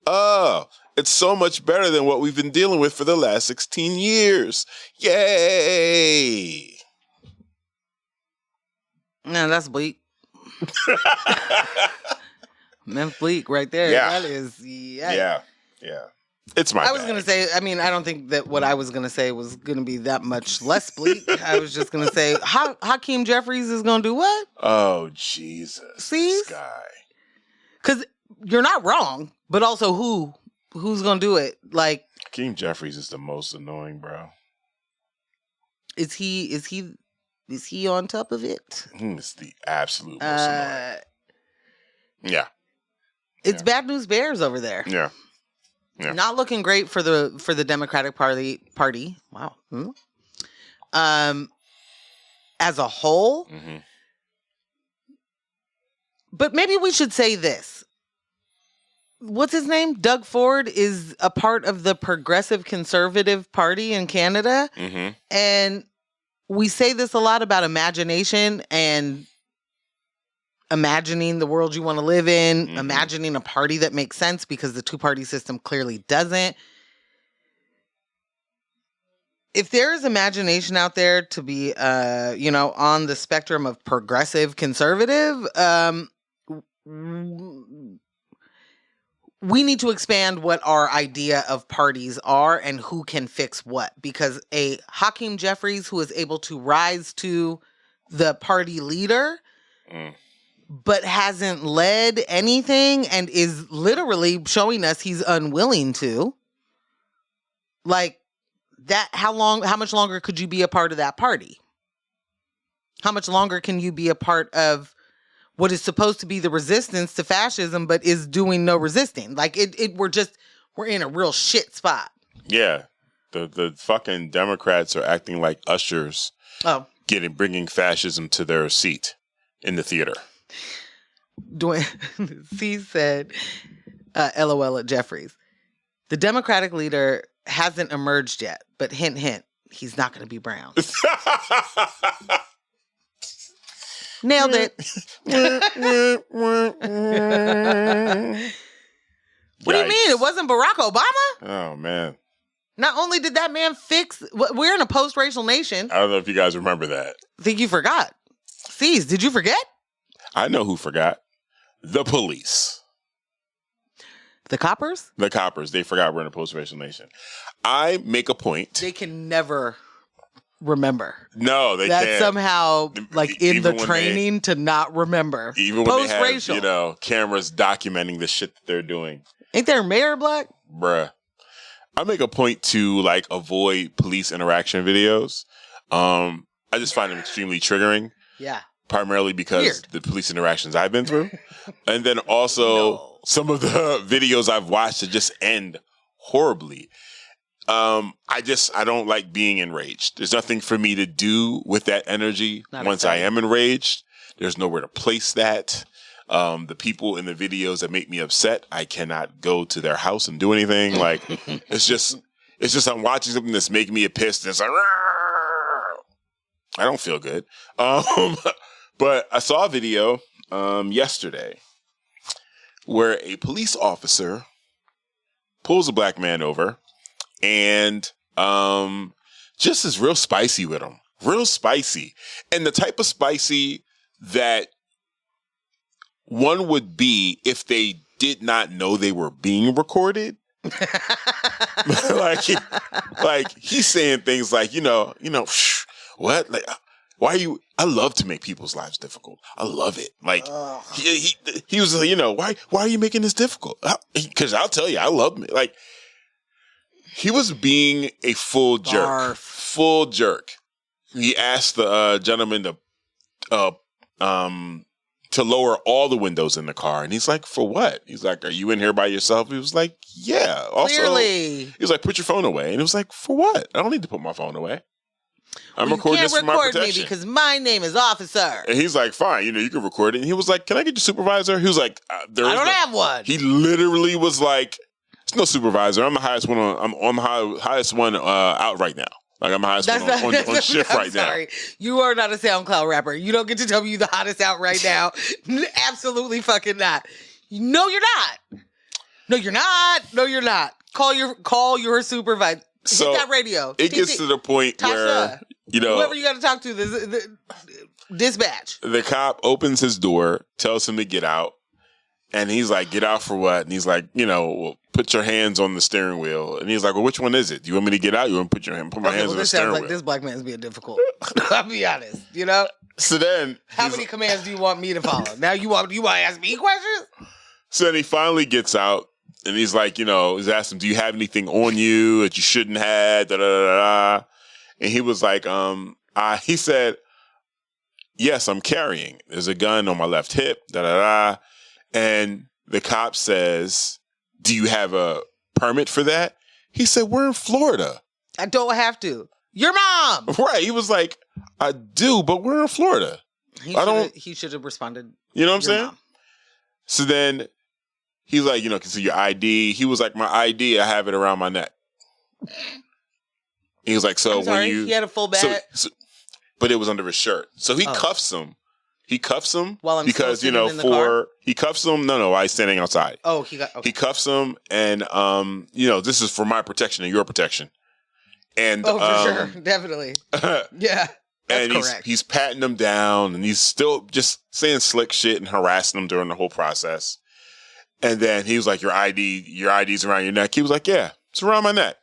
Oh, it's so much better than what we've been dealing with for the last 16 years. Yay! No, that's bleak. Memphis Bleak right there. Yeah. That is, Yeah. It's my I was going to say, I mean, I don't think that what I was going to say was going to be that much less bleak. I was just going to say, Hakeem Jeffries is going to do what? Oh, Jesus. See? This guy. Because you're not wrong, but also who's going to do it? Like, Hakeem Jeffries is the most annoying, bro. Is he on top of it? He's the absolute most annoying. Yeah. It's Bad News Bears over there. Yeah. Not looking great for the Democratic Party. Wow. As a whole. Mm-hmm. But maybe we should say this. What's his name? Doug Ford is a part of the Progressive Conservative Party in Canada. Mm-hmm. And we say this a lot about imagination and imagining the world you want to live in, imagining a party that makes sense because the two-party system clearly doesn't. If there is imagination out there to be, on the spectrum of progressive conservative, we need to expand what our idea of parties are and who can fix what. Because a Hakeem Jeffries who is able to rise to the party leader, but hasn't led anything and is literally showing us he's unwilling to. Like that, how much longer could you be a part of that party? How much longer can you be a part of what is supposed to be the resistance to fascism, but is doing no resisting? Like we're in a real shit spot. Yeah. The fucking Democrats are acting like ushers. Oh. Bringing fascism to their seat in the theater. C said, LOL at Jeffries. The Democratic leader hasn't emerged yet, but hint, hint, he's not going to be brown. Nailed it. What do you mean? It wasn't Barack Obama? Oh, man. Not only did that man we're in a post-racial nation. I don't know if you guys remember that. I think you forgot. C's, did you forget? I know who forgot. The police. The coppers? The coppers. They forgot we're in a post-racial nation. I make a point. They can never remember. No, they can't. That's somehow like in the training to not remember. Even when they have, cameras documenting the shit that they're doing. Ain't there a mayor black? Bruh. I make a point to avoid police interaction videos. I just find them extremely triggering. Yeah. Primarily because the police interactions I've been through. And then also some of the videos I've watched that just end horribly. I don't like being enraged. There's nothing for me to do with that energy once I am enraged. There's nowhere to place that. The people in the videos that make me upset, I cannot go to their house and do anything. Like, it's just I'm watching something that's making me pissed. And it's like, I don't feel good. But I saw a video yesterday where a police officer pulls a black man over and just is real spicy with him. Real spicy. And the type of spicy that one would be if they did not know they were being recorded. like he's saying things like, what? Like, why are you? I love to make people's lives difficult. I love it. Like he was like, why are you making this difficult? Because I'll tell you, I love me. Like he was being a full jerk. Full jerk. He asked the gentleman to lower all the windows in the car. And he's like, for what? He's like, are you in here by yourself? He was like, yeah. Also, clearly. He was like, put your phone away. And it was like, for what? I don't need to put my phone away. I'm recording this for my protection. You can't record me because my name is Officer. And he's like, fine, you can record it. And he was like, can I get your supervisor? He was like, I don't have one. He literally was like, there's no supervisor. I'm the highest one highest one out right now. Like I'm the highest one on shift right now. Sorry. You are not a SoundCloud rapper. You don't get to tell me you're the hottest out right now. Absolutely fucking not. No, you're not. No, you're not. No, you're not. Call your supervisor. So hit that radio. It gets to the point where, whoever you got to talk to, the dispatch. The cop opens his door, tells him to get out. And he's like, get out for what? And he's like, well, put your hands on the steering wheel. And he's like, well, which one is it? Do you want me to get out? You want to put my hands on the steering wheel? This black man's being difficult. I'll be honest, So then, how many commands do you want me to follow? Now you want to ask me questions? So then he finally gets out, and he's like, he's asked him, do you have anything on you that you shouldn't have? Da, da, da, da. And he was like, he said, yes, I'm carrying. There's a gun on my left hip, da, da, da. And the cop says, do you have a permit for that? He said, we're in Florida. I don't have to. Your mom. Right. He was like, I do, but we're in Florida. He should have responded. You know what I'm saying? Mom. So then he's like, can see your ID. He was like, my ID, I have it around my neck. He was like, so he had a full badge. But it was under his shirt. So he cuffs him. He cuffs him while I'm because, in the car? He cuffs him. No, while he's standing outside. Oh, okay. He cuffs him and, this is for my protection and your protection. And, for sure. Definitely. Yeah. That's correct. He's patting him down and he's still just saying slick shit and harassing him during the whole process. And then he was like, your ID's around your neck. He was like, yeah, it's around my neck.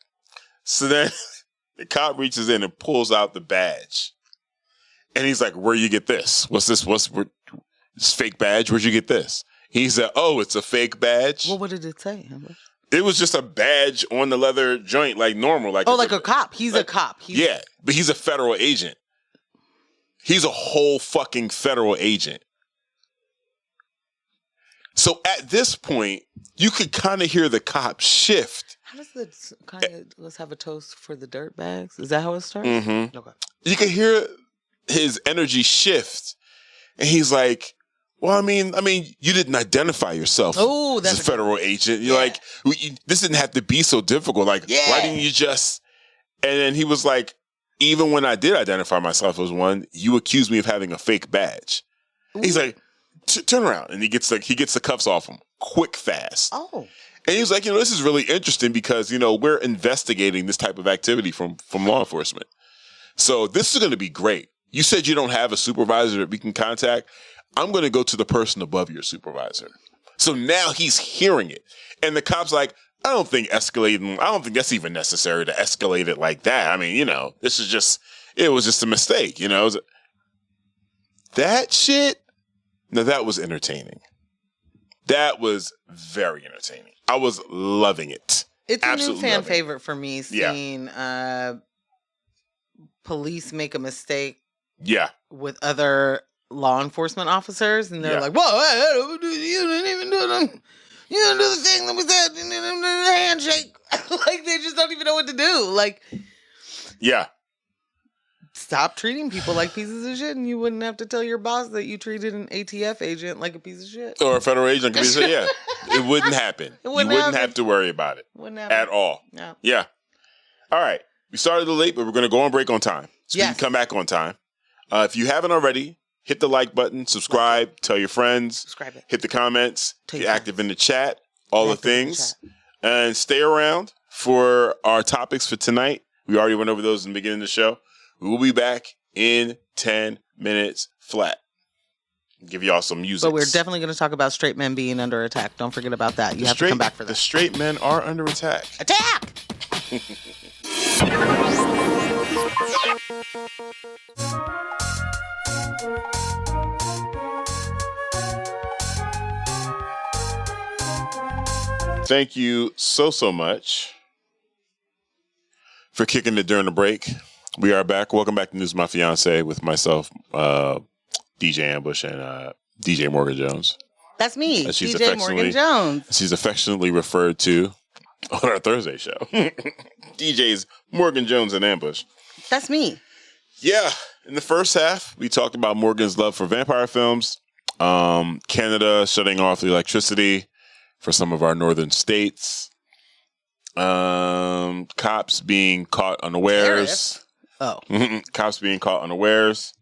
So then the cop reaches in and pulls out the badge. And he's like, where you get this? What's this? This fake badge? Where'd you get this? He said, oh, it's a fake badge. Well, what did it say? It was just a badge on the leather joint, like normal. Like a cop. He's a cop. But he's a federal agent. He's a whole fucking federal agent. So at this point, you could kind of hear the cop shift. How does this kind of, let's have a toast for the dirt bags? Is that how it starts? Mm-hmm. Okay. You could hear his energy shift. And he's like, well, I mean, you didn't identify yourself as a federal agent. You're like, this didn't have to be so difficult. Like, why didn't you just... And then he was like, even when I did identify myself as one, you accused me of having a fake badge. Ooh. He's like, turn around. And he gets the cuffs off him quick, fast. Oh. And he's like, this is really interesting because, we're investigating this type of activity from law enforcement. So this is going to be great. You said you don't have a supervisor that we can contact. I'm going to go to the person above your supervisor. So now he's hearing it. And the cop's like, I don't think that's even necessary to escalate it like that. I mean, it was just a mistake, That shit, now that was entertaining. That was very entertaining. I was loving it. It's absolutely a new fan favorite for me, seeing police make a mistake with other law enforcement officers, and they're like, whoa, you didn't even do them. You didn't do the thing that we said, the handshake. Like, they just don't even know what to do. Like, stop treating people like pieces of shit, and you wouldn't have to tell your boss that you treated an ATF agent like a piece of shit. Or a federal agent like a piece of shit, It wouldn't happen. You wouldn't have to worry about it. At all. Yeah. All right. We started a little late, but we're going to go on break on time. So we can come back on time. If you haven't already, hit the like button, subscribe, tell your friends, hit the comments, be active in the chat, all the things, and stay around for our topics for tonight. We already went over those in the beginning of the show. We will be back in 10 minutes flat. Give y'all some music. But we're definitely going to talk about straight men being under attack. Don't forget about that. You have to come back for that. The straight men are under attack. Attack! Thank you so much for kicking it during the break. We are back. Welcome back to News My Fiance with myself, DJ Ambush, and DJ Morgan Jones. That's me, DJ Morgan Jones. She's affectionately referred to on our Thursday show. DJs Morgan Jones and Ambush. That's me. Yeah. In the first half, we talked about Morgan's love for vampire films, Canada shutting off the electricity for some of our northern states, cops being caught unawares. Cops being caught unawares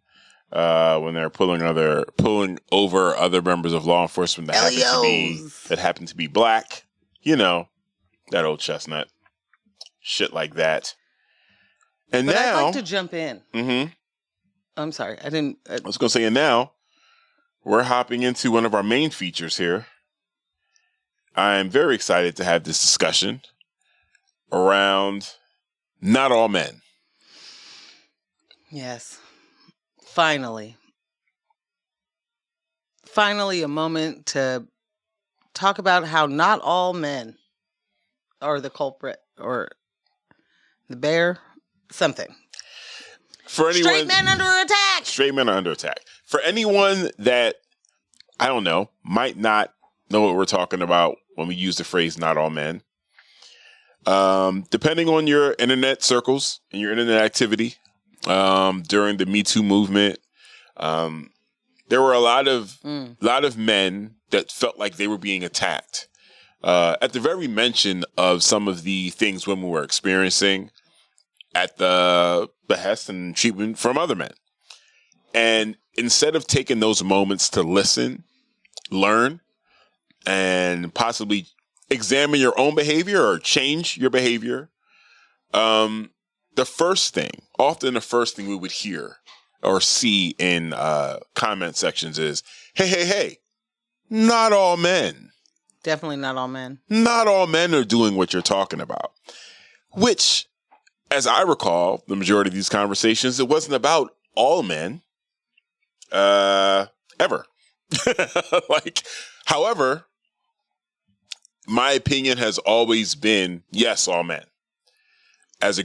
when they're pulling over other members of law enforcement that happen to be black. That old chestnut. Shit like that. And but now I'd like to jump in. Mm-hmm. I'm sorry. I was going to say, and now we're hopping into one of our main features here I'm very excited to have this discussion around not all men. Yes. Finally. Finally, a moment to talk about how not all men are the culprit or the bear, something. For anyone, straight men under attack. Straight men are under attack. For anyone that, I don't know, might not know what we're talking about when we use the phrase not all men, depending on your internet circles and your internet activity during the Me Too movement, there were a lot of men that felt like they were being attacked at the very mention of some of the things women were experiencing at the behest and treatment from other men. And instead of taking those moments to listen, learn, and possibly examine your own behavior or change your behavior, often the first thing we would hear or see in comment sections is, hey, not all men. Definitely not all men. Not all men are doing what you're talking about. Which, as I recall, the majority of these conversations, it wasn't about all men ever. However, my opinion has always been, yes, all men. As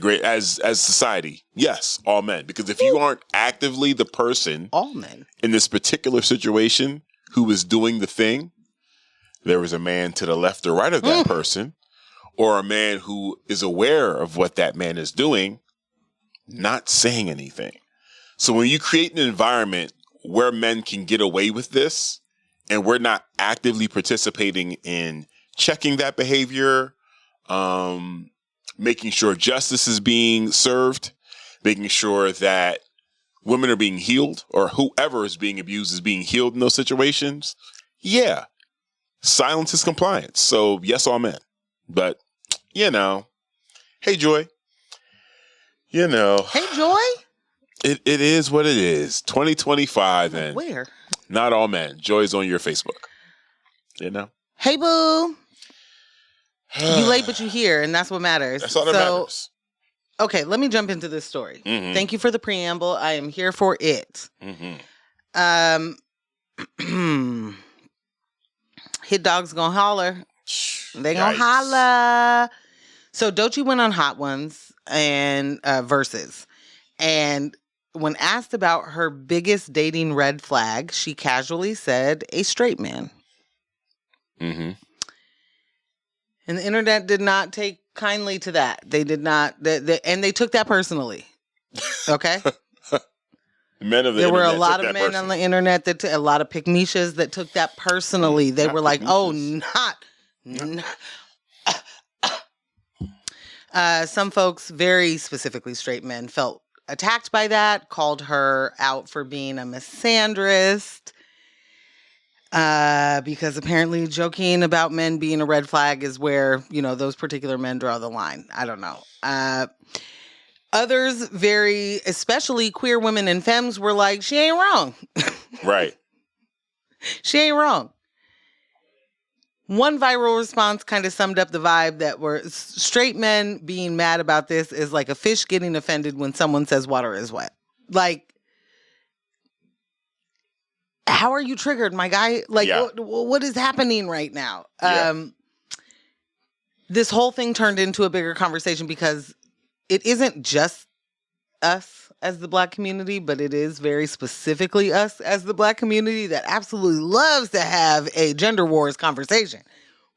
society, yes, all men. Because if you aren't actively the person all men in this particular situation who is doing the thing, there was a man to the left or right of that person, or a man who is aware of what that man is doing, not saying anything. So when you create an environment where men can get away with this, and we're not actively participating in checking that behavior, making sure justice is being served, making sure that women are being healed, or whoever is being abused is being healed in those situations, yeah, silence is compliance. So yes, all men. But, hey, Joy. Hey, Joy? It is what it is. 2025 and where? Not all men. Joy's on your Facebook. Hey, boo. You late, but you here, and that's what matters. That's all that matters. Okay, let me jump into this story. Mm-hmm. Thank you for the preamble. I am here for it. Mm-hmm. Hit dogs gonna holler. They gonna holla. So Doechii went on Hot Ones and Versus, and when asked about her biggest dating red flag, she casually said a straight man. Mm-hmm. And the internet did not take kindly to that. They did not, and they took that personally. Okay. There were a lot of men on the internet a lot of pick-meshas that took that personally. They were like, "Oh, some folks, very specifically straight men, felt attacked by that, called her out for being a misandrist, because apparently joking about men being a red flag is where, those particular men draw the line. I don't know. Others, especially queer women and femmes, were like, she ain't wrong. Right. She ain't wrong. One viral response kind of summed up the vibe that were straight men being mad about this is like a fish getting offended when someone says water is wet. Like, how are you triggered, my guy? Like, what is happening right now? Yeah. This whole thing turned into a bigger conversation because it isn't just us as the Black community, but it is very specifically us as the Black community that absolutely loves to have a gender wars conversation.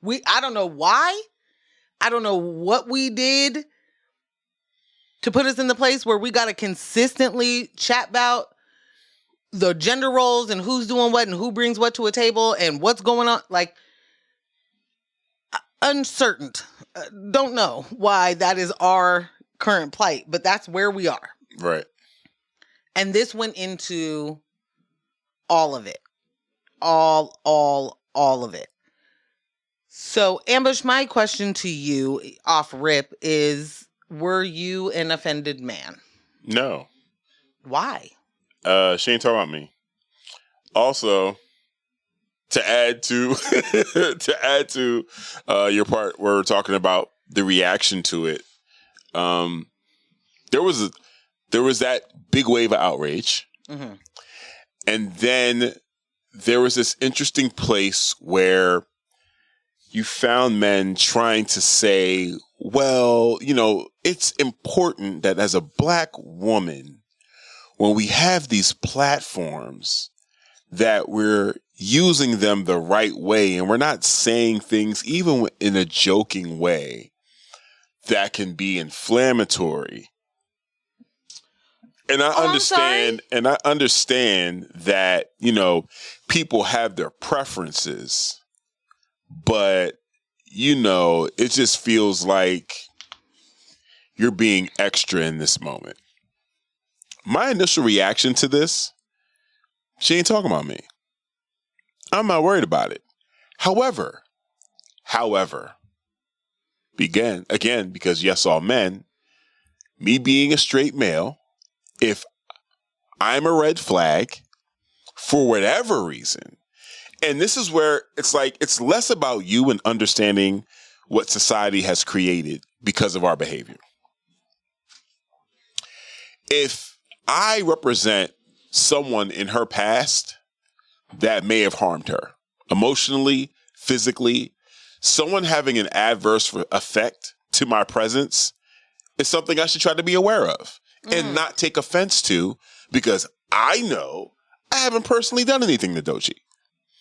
I don't know why. I don't know what we did to put us in the place where we got to consistently chat about the gender roles and who's doing what and who brings what to a table and what's going on. Like, uncertain. Don't know why that is our current plight, but that's where we are. Right. And this went into all of it. All of it. So, Ambush, my question to you off rip is, were you an offended man? No. Why? She ain't talking about me. Also, to add to your part, we're talking about the reaction to it. There was that big wave of outrage, Mm-hmm. and then there was this interesting place where you found men trying to say, well, it's important that as a black woman, when we have these platforms, that we're using them the right way, and we're not saying things, even in a joking way, that can be inflammatory. And I understand that, people have their preferences, but, it just feels like you're being extra in this moment. My initial reaction to this, she ain't talking about me. I'm not worried about it. However, again, because yes, all men, me being a straight male, if I'm a red flag for whatever reason, and this is where it's like, it's less about you and understanding what society has created because of our behavior. If I represent someone in her past that may have harmed her emotionally, physically, someone having an adverse effect to my presence is something I should try to be aware of and not take offense to, because I know I haven't personally done anything to Doechii.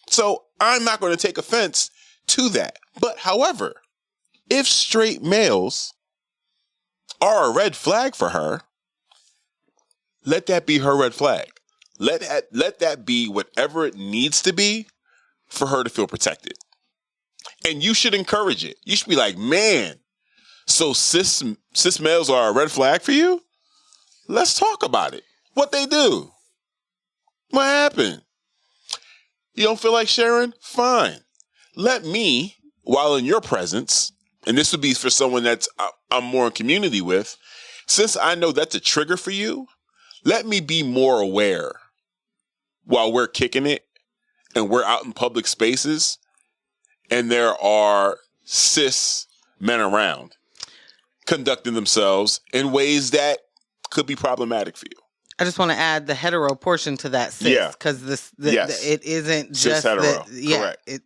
So I'm not going to take offense to that. But however, if straight males are a red flag for her, let that be her red flag. Let that be whatever it needs to be for her to feel protected. And you should encourage it. You should be like, man, so cis males are a red flag for you? Let's talk about it. What they do? What happened? You don't feel like sharing? Fine. Let me, while in your presence, and this would be for someone that's I'm more in community with, since I know that's a trigger for you, let me be more aware while we're kicking it and we're out in public spaces and there are cis men around conducting themselves in ways that could be problematic for you. I just want to add the hetero portion to that, cis, because it isn't cis just hetero. Correct.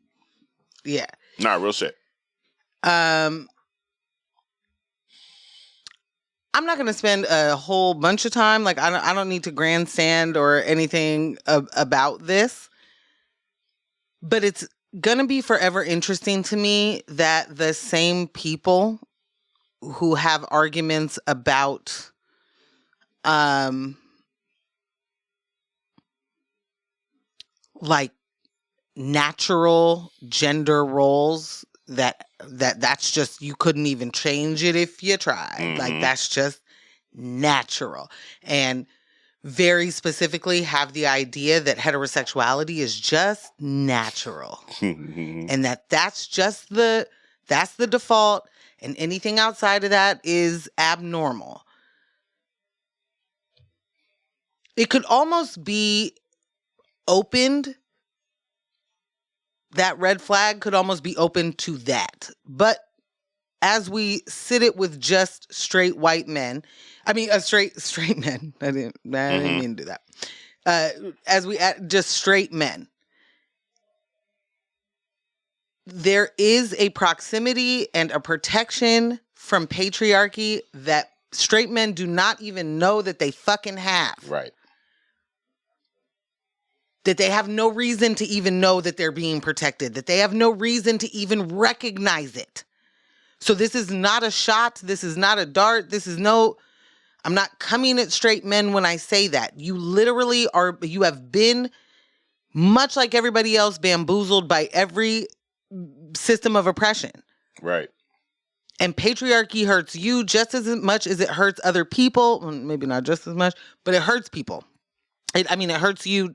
Nah, real shit. I'm not going to spend a whole bunch of time. Like, I don't need to grandstand or anything about this, but it's going to be forever interesting to me that the same people who have arguments about, like natural gender roles that's just, you couldn't even change it if you tried. Mm-hmm. Like, that's just natural. And very specifically have the idea that heterosexuality is just natural. And that's just that's the default, and anything outside of that is abnormal. It could almost be opened, that red flag could almost be open to that. But as we sit it with just straight white men, straight men, I didn't mean to do that. As we just straight men, there is a proximity and a protection from patriarchy that straight men do not even know that they fucking have. Right. That they have no reason to even know that they're being protected, that they have no reason to even recognize it. So this is not a shot. This is not a dart. I'm not coming at straight men when I say that. You literally you have been, much like everybody else, bamboozled by every system of oppression. Right. And patriarchy hurts you just as much as it hurts other people. Maybe not just as much, but it hurts people. It hurts you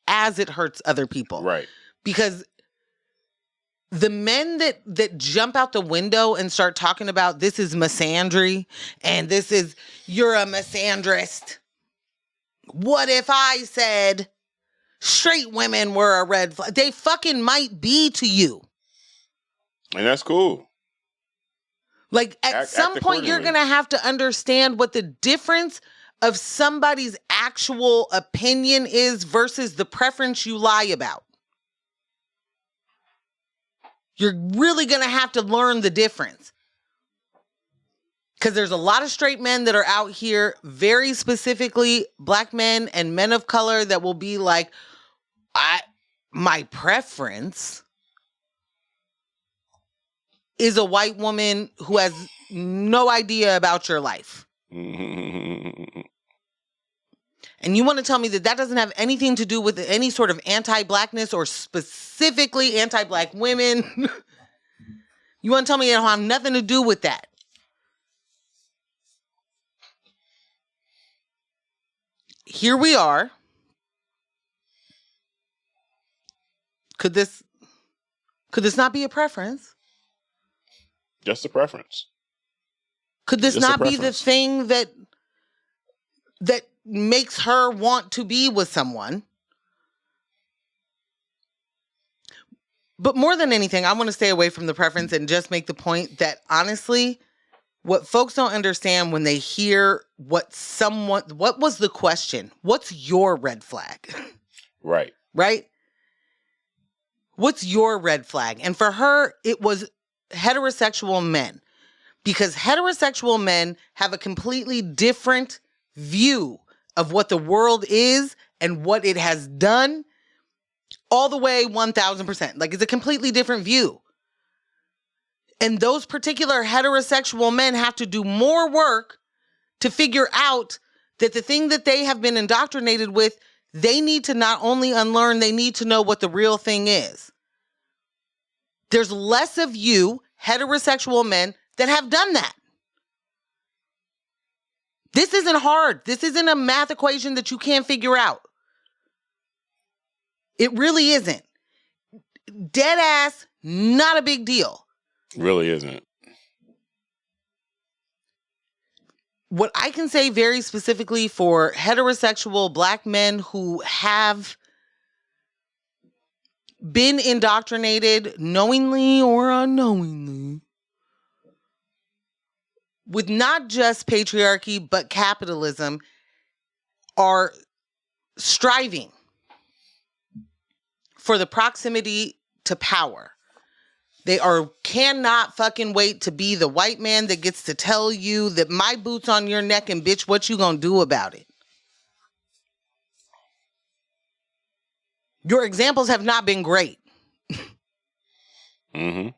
as it hurts other people. Right. Because the men that jump out the window and start talking about this is misandry and you're a misandrist. What if I said, straight women were a red flag. They fucking might be to you. And that's cool. Like, at some point, you're going to have to understand what the difference of somebody's actual opinion is versus the preference you lie about. You're really going to have to learn the difference. Because there's a lot of straight men that are out here, very specifically black men and men of color, that will be like, my preference is a white woman who has no idea about your life. And you want to tell me that that doesn't have anything to do with any sort of anti-blackness or specifically anti-black women? You want to tell me it don't have nothing to do with that? Here we are. Could this not be a preference? Just a preference. Could this not be the thing that makes her want to be with someone? But more than anything, I want to stay away from the preference and just make the point that, honestly, what folks don't understand when they hear what was the question? What's your red flag? Right. Right? What's your red flag? And for her, it was heterosexual men. Because heterosexual men have a completely different view of what the world is and what it has done, all the way 1,000%. Like, it's a completely different view. And those particular heterosexual men have to do more work to figure out that the thing that they have been indoctrinated with, they need to not only unlearn, they need to know what the real thing is. There's less of you, heterosexual men, that have done that. This isn't hard. This isn't a math equation that you can't figure out. It really isn't. Dead ass, not a big deal. Really isn't. What I can say very specifically for heterosexual black men who have been indoctrinated knowingly or unknowingly with not just patriarchy, but capitalism, are striving for the proximity to power. They cannot fucking wait to be the white man that gets to tell you that my boot's on your neck and bitch, what you gonna do about it? Your examples have not been great. Mm-hmm.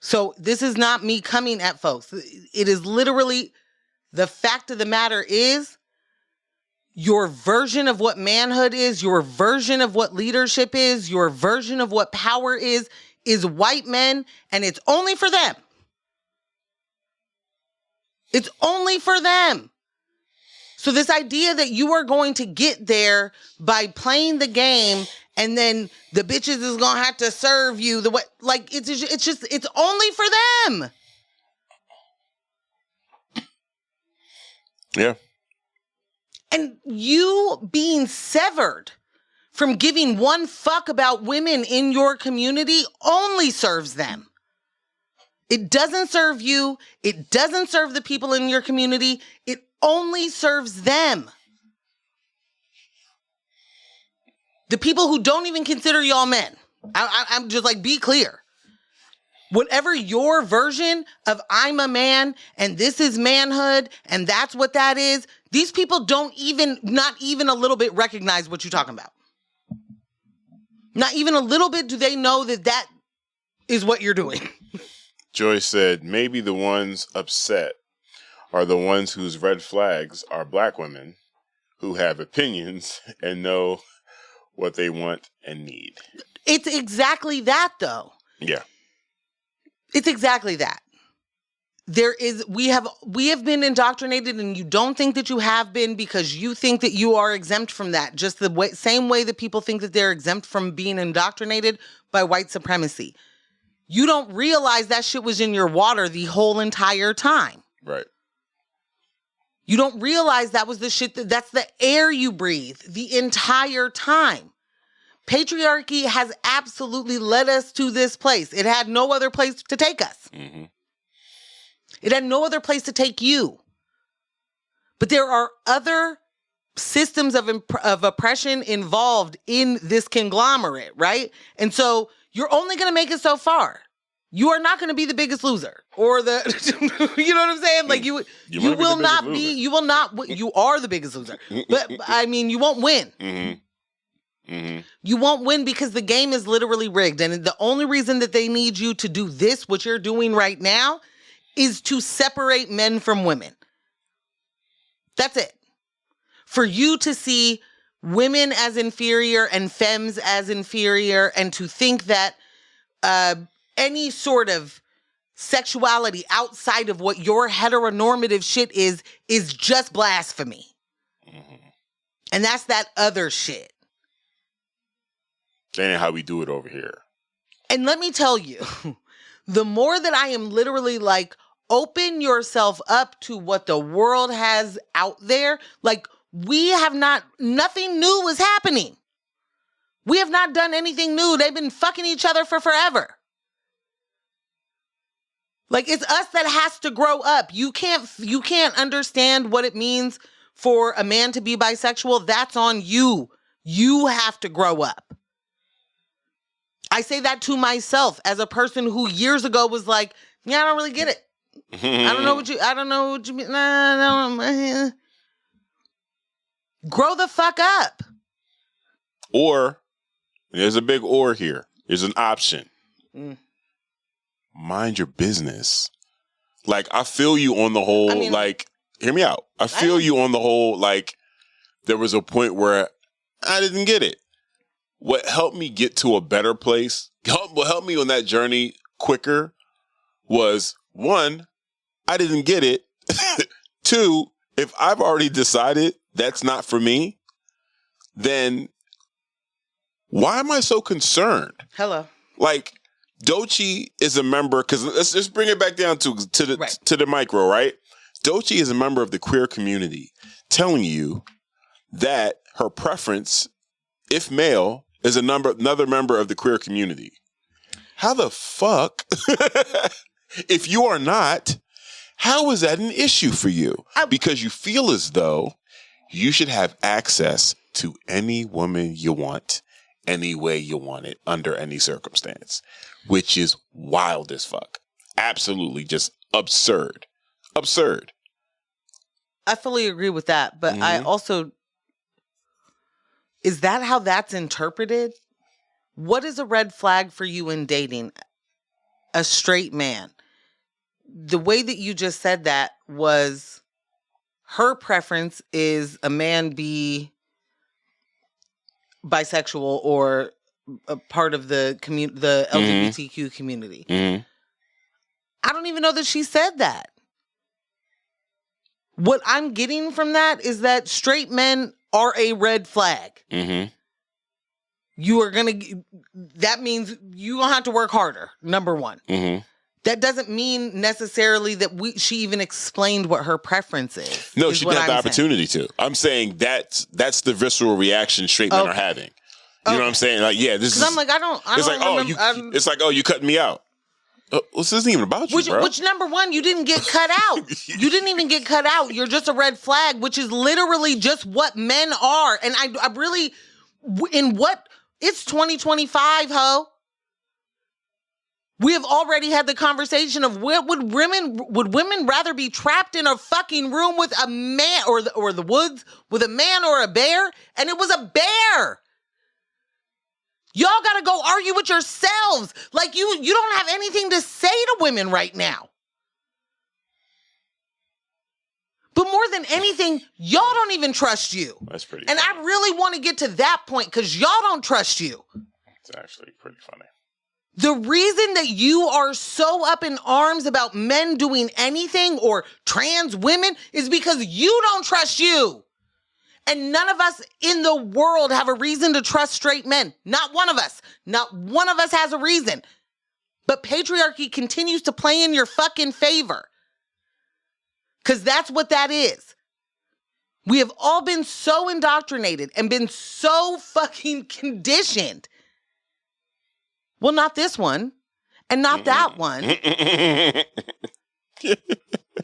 So this is not me coming at folks. It is literally, the fact of the matter is, your version of what manhood is, your version of what leadership is, your version of what power is white men, and it's only for them. It's only for them. So this idea that you are going to get there by playing the game and then the bitches is going to have to serve you the way, like, it's only for them. Yeah. And you being severed from giving one fuck about women in your community only serves them. It doesn't serve you. It doesn't serve the people in your community. It only serves them. The people who don't even consider y'all men. I'm just like, be clear. Whatever your version of I'm a man and this is manhood and that's what that is, these people don't even, not even a little bit recognize what you're talking about. Not even a little bit do they know that that is what you're doing. Joyce said, maybe the ones upset are the ones whose red flags are black women who have opinions and know what they want and need. It's exactly that, though. Yeah. It's exactly that. We have been indoctrinated, and you don't think that you have been because you think that you are exempt from that. Just the same way that people think that they're exempt from being indoctrinated by white supremacy. You don't realize that shit was in your water the whole entire time. Right. You don't realize that was the shit that's the air you breathe the entire time. Patriarchy has absolutely led us to this place. It had no other place to take us. Mm-hmm. It had no other place to take you. But there are other systems of oppression involved in this conglomerate, right? And so you're only going to make it so far. You are not going to be the biggest loser or the, you know what I'm saying? Like you will not be, you will not, you are the biggest loser. But I mean, you won't win. Mm-hmm. Mm-hmm. You won't win because the game is literally rigged. And the only reason that they need you to do this, what you're doing right now, is to separate men from women. That's it. For you to see women as inferior and femmes as inferior and to think that any sort of sexuality outside of what your heteronormative shit is just blasphemy. Mm-hmm. And that's that other shit. That ain't how we do it over here. And let me tell you, the more that I am literally like, open yourself up to what the world has out there, like we have not, nothing new is happening. We have not done anything new. They've been fucking each other for forever. Like it's us that has to grow up. You can't understand what it means for a man to be bisexual. That's on you. You have to grow up. I say that to myself as a person who years ago was like, yeah, I don't really get it. I don't know what you mean. No. Grow the fuck up. Or, there's a big or here. There's an option. Mind your business. Like, I feel you on the whole, like, hear me out. I feel you on the whole, like, there was a point where I didn't get it. What helped me get to a better place, what helped me on that journey quicker was, one, I didn't get it. Two, if I've already decided that's not for me, then why am I so concerned? Hello. Like, Doechii is a member, because let's just bring it back down to the micro, right? Doechii is a member of the queer community telling you that her preference, if male, is another member of the queer community. How the fuck, if you are not, how is that an issue for you? Because you feel as though you should have access to any woman you want, any way you want it, under any circumstance, which is wild as fuck. Absolutely just absurd. Absurd. I fully agree with that, but I also, is that how that's interpreted? What is a red flag for you in dating a straight man? The way that you just said that was her preference is a man be bisexual or a part of the LGBTQ community. Mm-hmm. I don't even know that she said that. What I'm getting from that is that straight men are a red flag. Mm-hmm. That means you're going to have to work harder, number one. Mm-hmm. That doesn't mean necessarily that she even explained what her preference is. No, she didn't have the opportunity to. I'm saying that's the visceral reaction straight men are having. You know what I'm saying? Like, yeah, this is. I'm like, it's like, oh, you cutting me out. This isn't even about you, bro. Which number one, you didn't get cut out. You didn't even get cut out. You're just a red flag, which is literally just what men are. And I really, it's 2025, ho. We have already had the conversation of would women rather be trapped in a fucking room with a man or the woods with a man or a bear? And it was a bear. Y'all got to go argue with yourselves. Like you don't have anything to say to women right now. But more than anything, y'all don't even trust you. That's pretty And funny. I really want to get to that point because y'all don't trust you. It's actually pretty funny. The reason that you are so up in arms about men doing anything or trans women is because you don't trust you. And none of us in the world have a reason to trust straight men. Not one of us. Not one of us has a reason. But patriarchy continues to play in your fucking favor. Because that's what that is. We have all been so indoctrinated and been so fucking conditioned. Well, not this one. And not that one.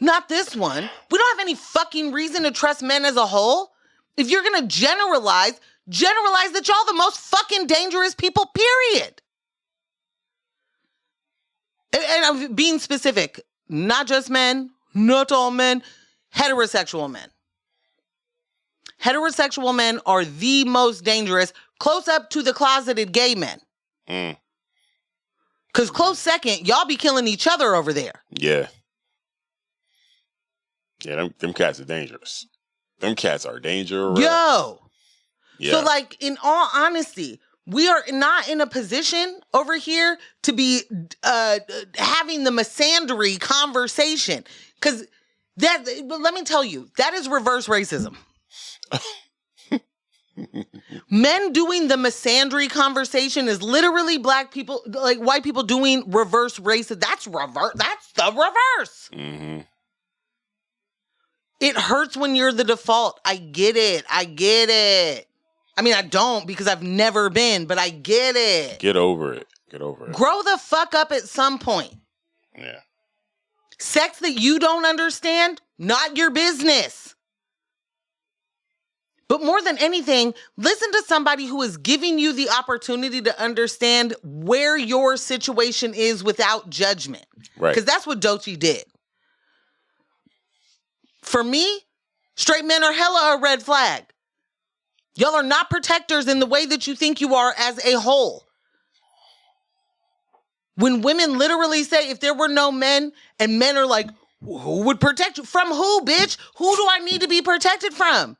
Not this one. We don't have any fucking reason to trust men as a whole. If you're going to generalize that y'all the most fucking dangerous people, period. And I'm being specific. Not just men, not all men, heterosexual men. Heterosexual men are the most dangerous, close up to the closeted gay men. Because close second, y'all be killing each other over there. Yeah. Yeah, them cats are dangerous. Them cats are dangerous. Yo. Yeah. So, like, in all honesty, we are not in a position over here to be having the misandry conversation. Because let me tell you, that is reverse racism. Men doing the misandry conversation is literally black people, like white people doing reverse racism. That's the reverse. Mm-hmm. It hurts when you're the default. I get it. I mean, I don't because I've never been, but I get it. Get over it. Grow the fuck up at some point. Yeah. Sex that you don't understand, not your business. But more than anything, listen to somebody who is giving you the opportunity to understand where your situation is without judgment. Right. Because that's what Doechii did. For me, straight men are hella a red flag. Y'all are not protectors in the way that you think you are as a whole. When women literally say, if there were no men, and men are like, who would protect you? From who, bitch? Who do I need to be protected from?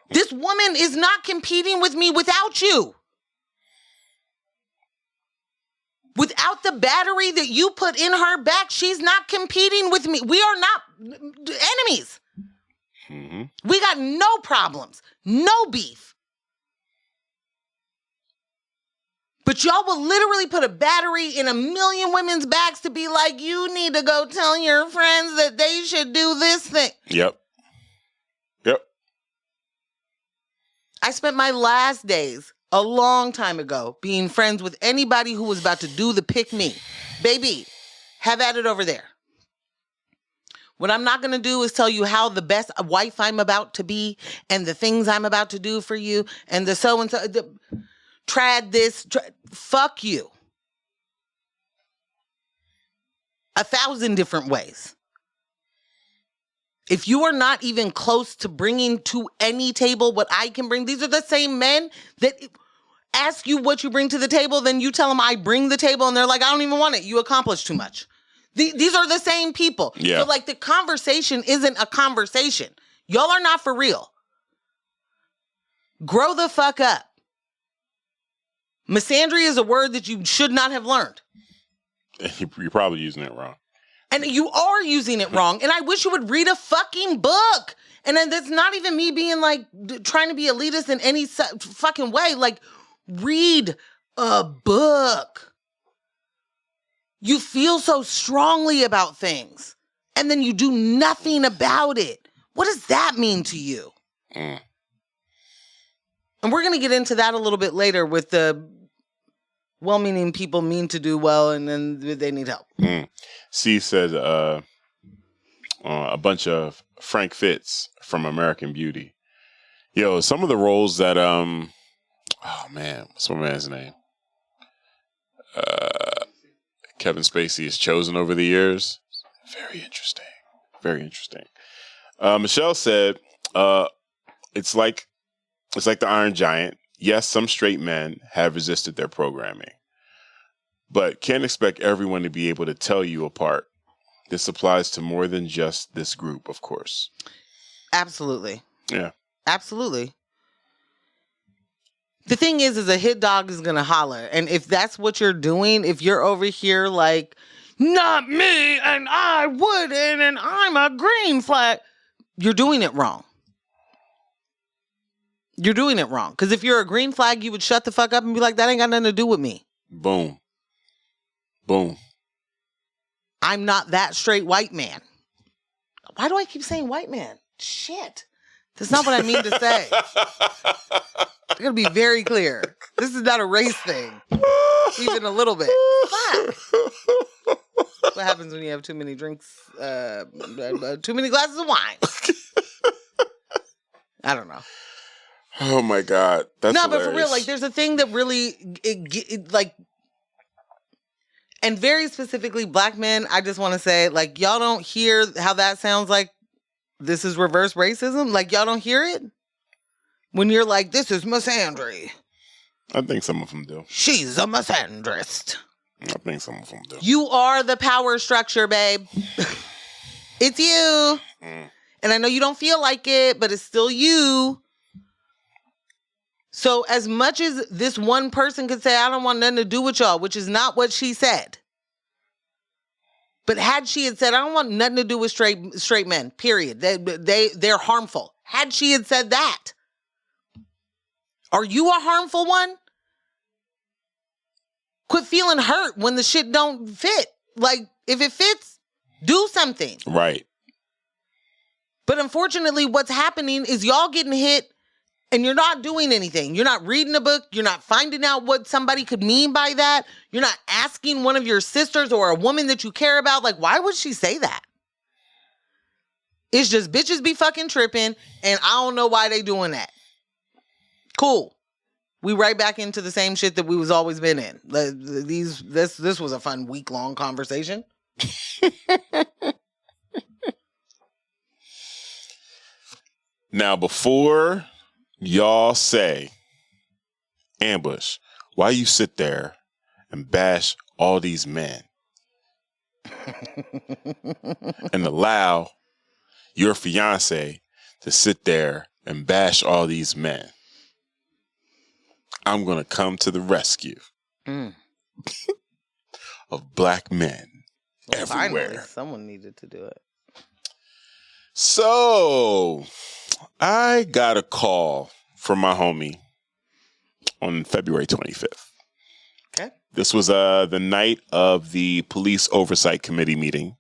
This woman is not competing with me without you. Without the battery that you put in her back, she's not competing with me. We are not enemies. Mm-hmm. We got no problems, no beef. But y'all will literally put a battery in a million women's backs to be like, you need to go tell your friends that they should do this thing. Yep. I spent my last days a long time ago being friends with anybody who was about to do the pick me. Baby, have at it over there. What I'm not going to do is tell you how the best wife I'm about to be and the things I'm about to do for you and the so-and-so. Fuck you. 1,000 different ways. If you are not even close to bringing to any table what I can bring, these are the same men that ask you what you bring to the table, then you tell them I bring the table, and they're like, I don't even want it. You accomplish too much. These are the same people. Yeah. So, like, the conversation isn't a conversation. Y'all are not for real. Grow the fuck up. Misandry is a word that you should not have learned. You're probably using it wrong. And you are using it wrong. And I wish you would read a fucking book. And then that's not even me being like, trying to be elitist in any fucking way. Like, read a book. You feel so strongly about things. And then you do nothing about it. What does that mean to you? And we're going to get into that a little bit later with the well-meaning people mean to do well and then they need help. C said a bunch of Frank Fitz from American Beauty. Yo, some of the roles that oh man, what's my man's name? Kevin Spacey has chosen over the years. Very interesting. Very interesting. Michelle said it's like the Iron Giant. Yes, some straight men have resisted their programming, but can't expect everyone to be able to tell you apart. This applies to more than just this group, of course. Absolutely. Yeah. Absolutely. The thing is a hit dog is going to holler. And if that's what you're doing, if you're over here like, not me, and I wouldn't, and I'm a green flag, you're doing it wrong. You're doing it wrong. Because if you're a green flag, you would shut the fuck up and be like, that ain't got nothing to do with me. Boom. Boom. I'm not that straight white man. Why do I keep saying white man? Shit. That's not what I mean to say. I'm going to be very clear. This is not a race thing. Even a little bit. Fuck. What happens when you have too many drinks, too many glasses of wine? I don't know. Oh my God. That's no, hilarious. But for real, like, there's a thing that really, like, and very specifically black men, I just want to say, like, y'all don't hear how that sounds like this is reverse racism? Like, y'all don't hear it? When you're like, this is misandry. I think some of them do. She's a misandrist. I think some of them do. You are the power structure, babe. It's you. And I know you don't feel like it, but it's still you. So as much as this one person could say, I don't want nothing to do with y'all, which is not what she said. But had she had said, I don't want nothing to do with straight men, period. They're harmful. Had she had said that, are you a harmful one? Quit feeling hurt when the shit don't fit. Like, if it fits, do something. Right. But unfortunately, what's happening is y'all getting hit and you're not doing anything. You're not reading a book. You're not finding out what somebody could mean by that. You're not asking one of your sisters or a woman that you care about, like, why would she say that? It's just bitches be fucking tripping and I don't know why they doing that. Cool. We right back into the same shit that we was always been in. This was a fun week-long conversation. Now, before y'all say, Ambush, why you sit there and bash all these men and allow your fiance to sit there and bash all these men, I'm going to come to the rescue of black men everywhere. Finally, someone needed to do it. So, I got a call from my homie on February 25th. Okay. This was the night of the Police Oversight Committee meeting.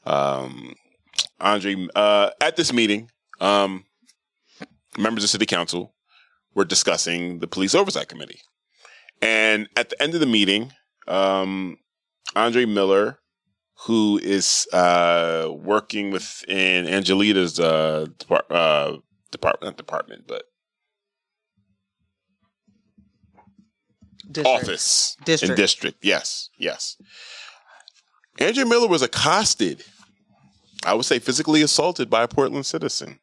Andre, at this meeting, members of City Council were discussing the Police Oversight Committee. And at the end of the meeting, Andre Miller, who is working within Angelita's office in district. Yes. Andre Miller was accosted, I would say physically assaulted by a Portland citizen.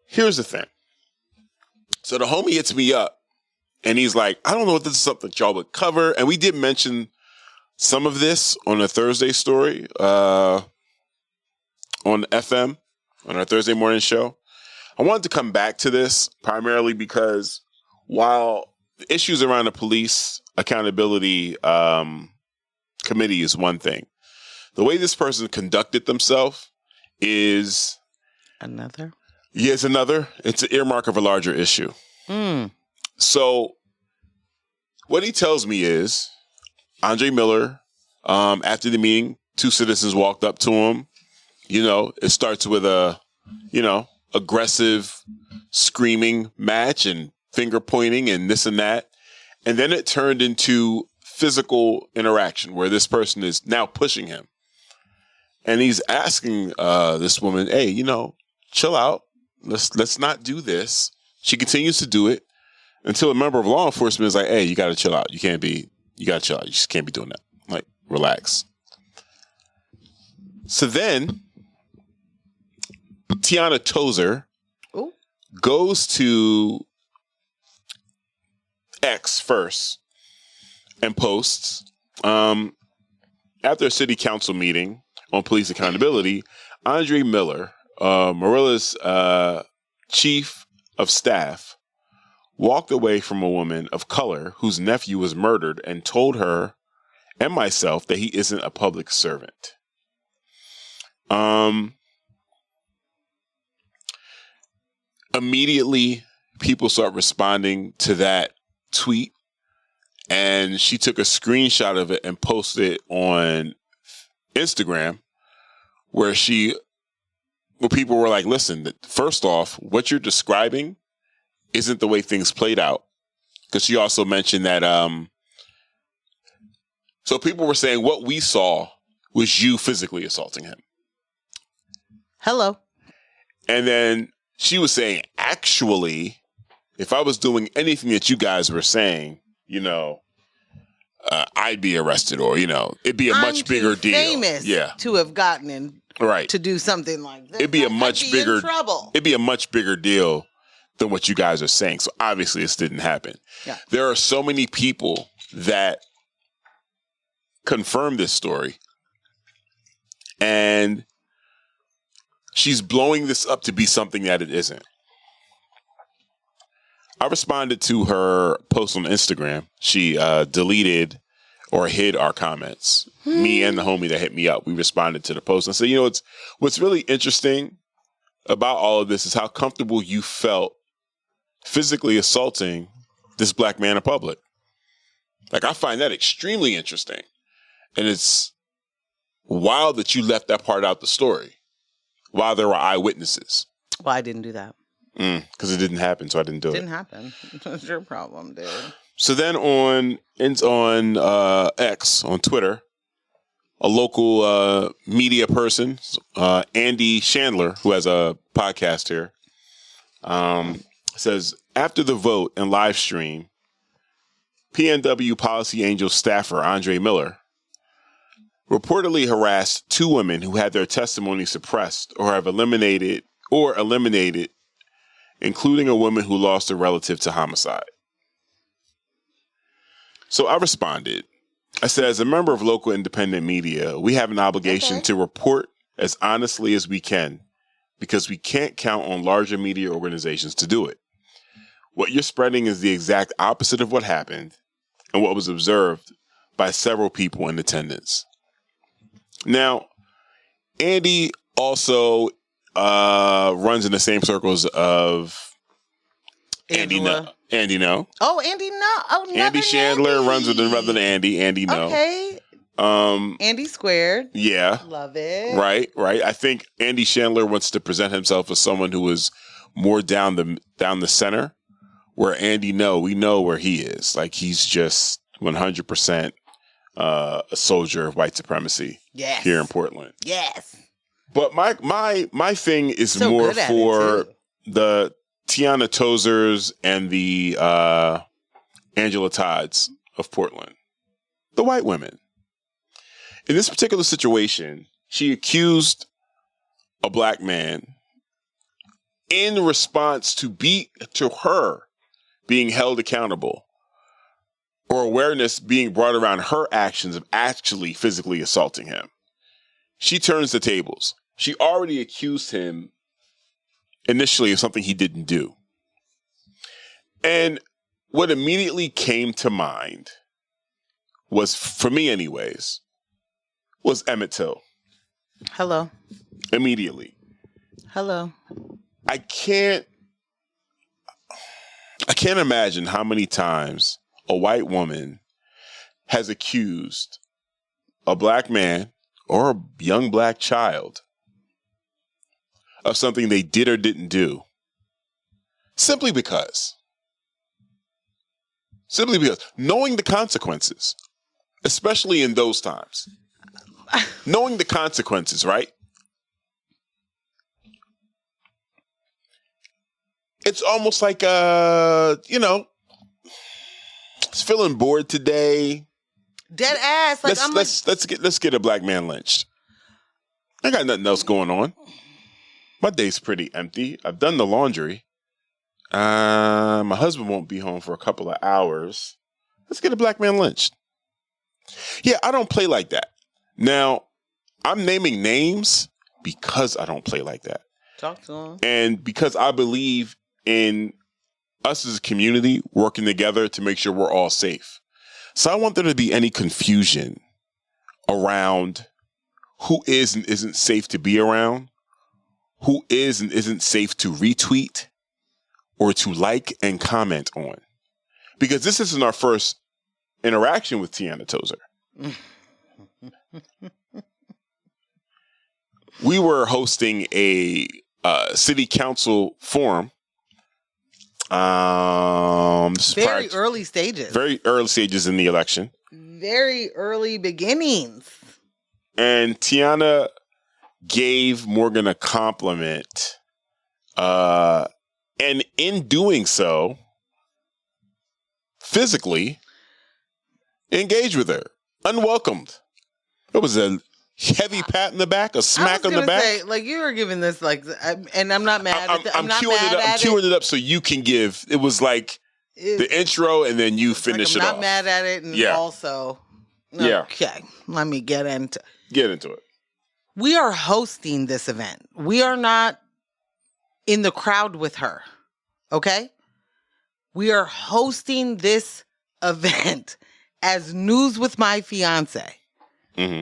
Here's the thing. So the homie hits me up and he's like, I don't know if this is something that y'all would cover. And we did mention some of this on a Thursday story on FM, on our Thursday morning show. I wanted to come back to this primarily because while the issues around the police accountability committee is one thing, the way this person conducted themselves is another. Yes, another. It's an earmark of a larger issue. So what he tells me is Andre Miller, after the meeting, two citizens walked up to him. You know, it starts with a, aggressive screaming match and finger pointing and this and that. And then it turned into physical interaction where this person is now pushing him. And he's asking this woman, hey, chill out. Let's not do this. She continues to do it until a member of law enforcement is like, hey, you got to chill out. You got to chill out. You just can't be doing that. Like, relax. So then Tiana Tozer goes to X first and posts, after a city council meeting on police accountability, Andre Miller, Marilla's chief of staff, walked away from a woman of color whose nephew was murdered and told her and myself that he isn't a public servant. Immediately, people start responding to that tweet, and she took a screenshot of it and posted it on Instagram, where she where people were like, listen, first off, what you're describing isn't the way things played out. Because she also mentioned that, so people were saying what we saw was you physically assaulting him. Hello. And then she was saying, actually, if I was doing anything that you guys were saying, you know, I'd be arrested, or, you know, it'd be a much bigger deal. Famous to have gotten in, right, to do something like this. It'd be a much bigger trouble. It'd be a much bigger deal than what you guys are saying. So obviously this didn't happen. Yeah. There are so many people that confirm this story, and she's blowing this up to be something that it isn't. I responded to her post on Instagram. She deleted or hid our comments. Me and the homie that hit me up, we responded to the post and said, you know, what's really interesting about all of this is how comfortable you felt physically assaulting this black man in public. Like, I find that extremely interesting. And it's wild that you left that part out the story while there were eyewitnesses. Well, I didn't do that. Because it didn't happen, so I didn't do it. Didn't happen. That's your problem, dude. So then on X, on Twitter, a local media person, Andy Chandler, who has a podcast here, says, after the vote and live stream, PNW Policy Angel staffer Andre Miller reportedly harassed two women who had their testimony suppressed or eliminated, including a woman who lost a relative to homicide. So I responded. I said, as a member of local independent media, we have an obligation to report as honestly as we can, because we can't count on larger media organizations to do it. What you're spreading is the exact opposite of what happened and what was observed by several people in attendance. Now, Andy also runs in the same circles of Andy No. Andy No. Oh, Andy No. Oh, Andy Chandler runs with another than Andy. Andy No. Okay. Andy squared. Yeah. Love it. Right. I think Andy Chandler wants to present himself as someone who is more down the center, where Andy No, we know where he is. Like, he's just 100% a soldier of white supremacy here in Portland. Yes. But my thing is so more for the Tiana Tozers and the Angela Todds of Portland, the white women. In this particular situation, she accused a black man in response to her being held accountable, or awareness being brought around her actions of actually physically assaulting him. She turns the tables. She already accused him initially of something he didn't do. And what immediately came to mind was, for me anyways, was Emmett Till. Hello. Immediately. Hello. I can't imagine how many times a white woman has accused a black man or a young black child of something they did or didn't do, simply because knowing the consequences, especially in those times, knowing the consequences, right? It's almost like, it's feeling bored today. Dead ass. Like, let's get a black man lynched. I got nothing else going on. My day's pretty empty. I've done the laundry. My husband won't be home for a couple of hours. Let's get a black man lynched. Yeah, I don't play like that. Now, I'm naming names because I don't play like that. Talk to him. And because I believe in us as a community working together to make sure we're all safe. So I don't want there to be any confusion around who is and isn't safe to be around, who is and isn't safe to retweet or to like and comment on. Because this isn't our first interaction with Tiana Tozer. we were hosting a city council forum. Very early stages. Very early stages in the election. Very early beginnings. And Tiana gave Morgan a compliment. And in doing so, physically engaged with her. Unwelcomed. It was a heavy pat in the back, a smack on the back. Say, like, you were giving this, like, and I'm not mad at it. I'm queuing it up so you can give. It was like the intro and then you finish it off. I'm not mad at it. And also, okay, let me get into it. We are hosting this event. We are not in the crowd with her. Okay? We are hosting this event as News with My Fiance. Mm-hmm.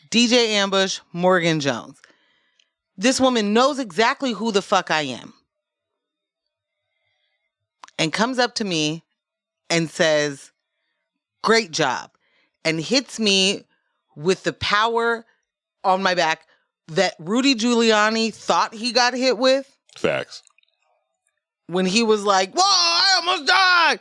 DJ Ambush, Morgan Jones. This woman knows exactly who the fuck I am. And comes up to me and says, great job. And hits me with the power on my back that Rudy Giuliani thought he got hit with. Facts. When he was like, whoa, I almost died.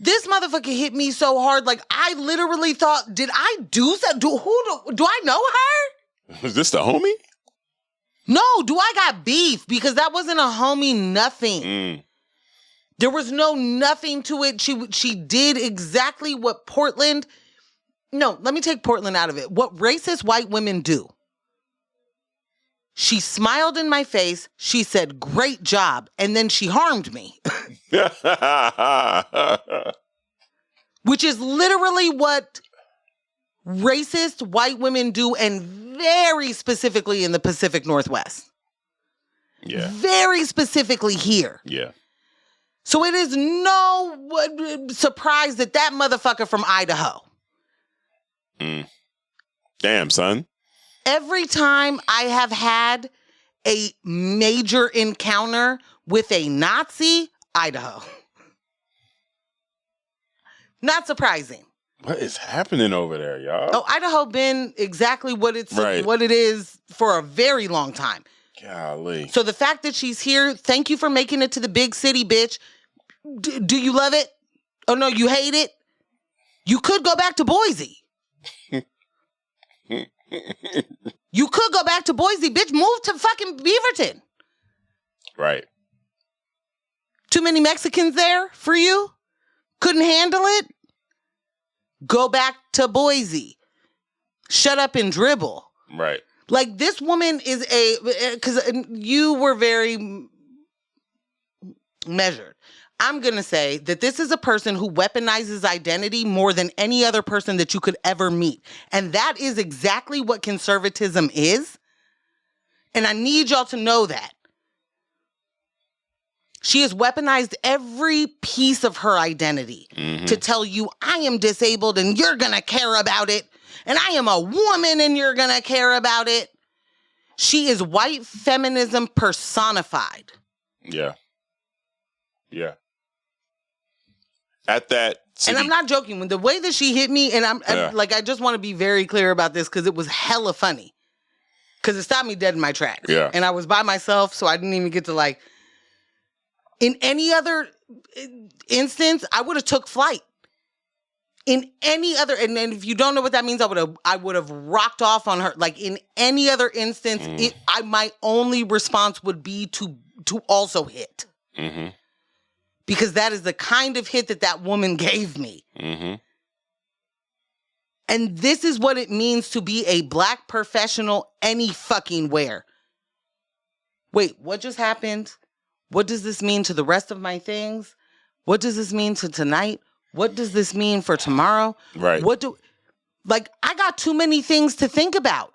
This motherfucker hit me so hard. Like, I literally thought, did I do that? Do I know her? Was this the homie? No, do I got beef? Because that wasn't a homie nothing. There was no nothing to it. She did exactly what Portland... No, let me take Portland out of it. What racist white women do. She smiled in my face. She said, great job. And then she harmed me. Which is literally what racist white women do, and very specifically in the Pacific Northwest. Yeah. Very specifically here. Yeah. So it is no surprise that motherfucker from Idaho. Damn, son. Every time I have had a major encounter with a Nazi, Idaho. Not surprising. What is happening over there, y'all? Oh, Idaho been exactly what it is for a very long time. Golly. So the fact that she's here, thank you for making it to the big city, bitch. Do you love it? Oh, no, you hate it? You could go back to Boise. You could go back to Boise, bitch. Move to fucking Beaverton. Right. Too many Mexicans there for you? Couldn't handle it? Go back to Boise. Shut up and dribble. Right. Like, this woman is because you were very measured. I'm going to say that this is a person who weaponizes identity more than any other person that you could ever meet. And that is exactly what conservatism is. And I need y'all to know that. She has weaponized every piece of her identity to tell you, I am disabled and you're going to care about it. And I am a woman and you're going to care about it. She is white feminism personified. Yeah. Yeah. At that city. And I'm not joking. When the way that she hit me, and I'm like, I just want to be very clear about this because it was hella funny. Because it stopped me dead in my tracks. Yeah. And I was by myself, so I didn't even get to like... In any other instance, I would have took flight. In any other... And if you don't know what that means, I would have rocked off on her. Like, in any other instance, my only response would be to also hit. Mm-hmm. Because that is the kind of hit that woman gave me. Mm-hmm. And this is what it means to be a black professional any fucking where. Wait, what just happened? What does this mean to the rest of my things? What does this mean to tonight? What does this mean for tomorrow? Right. I got too many things to think about.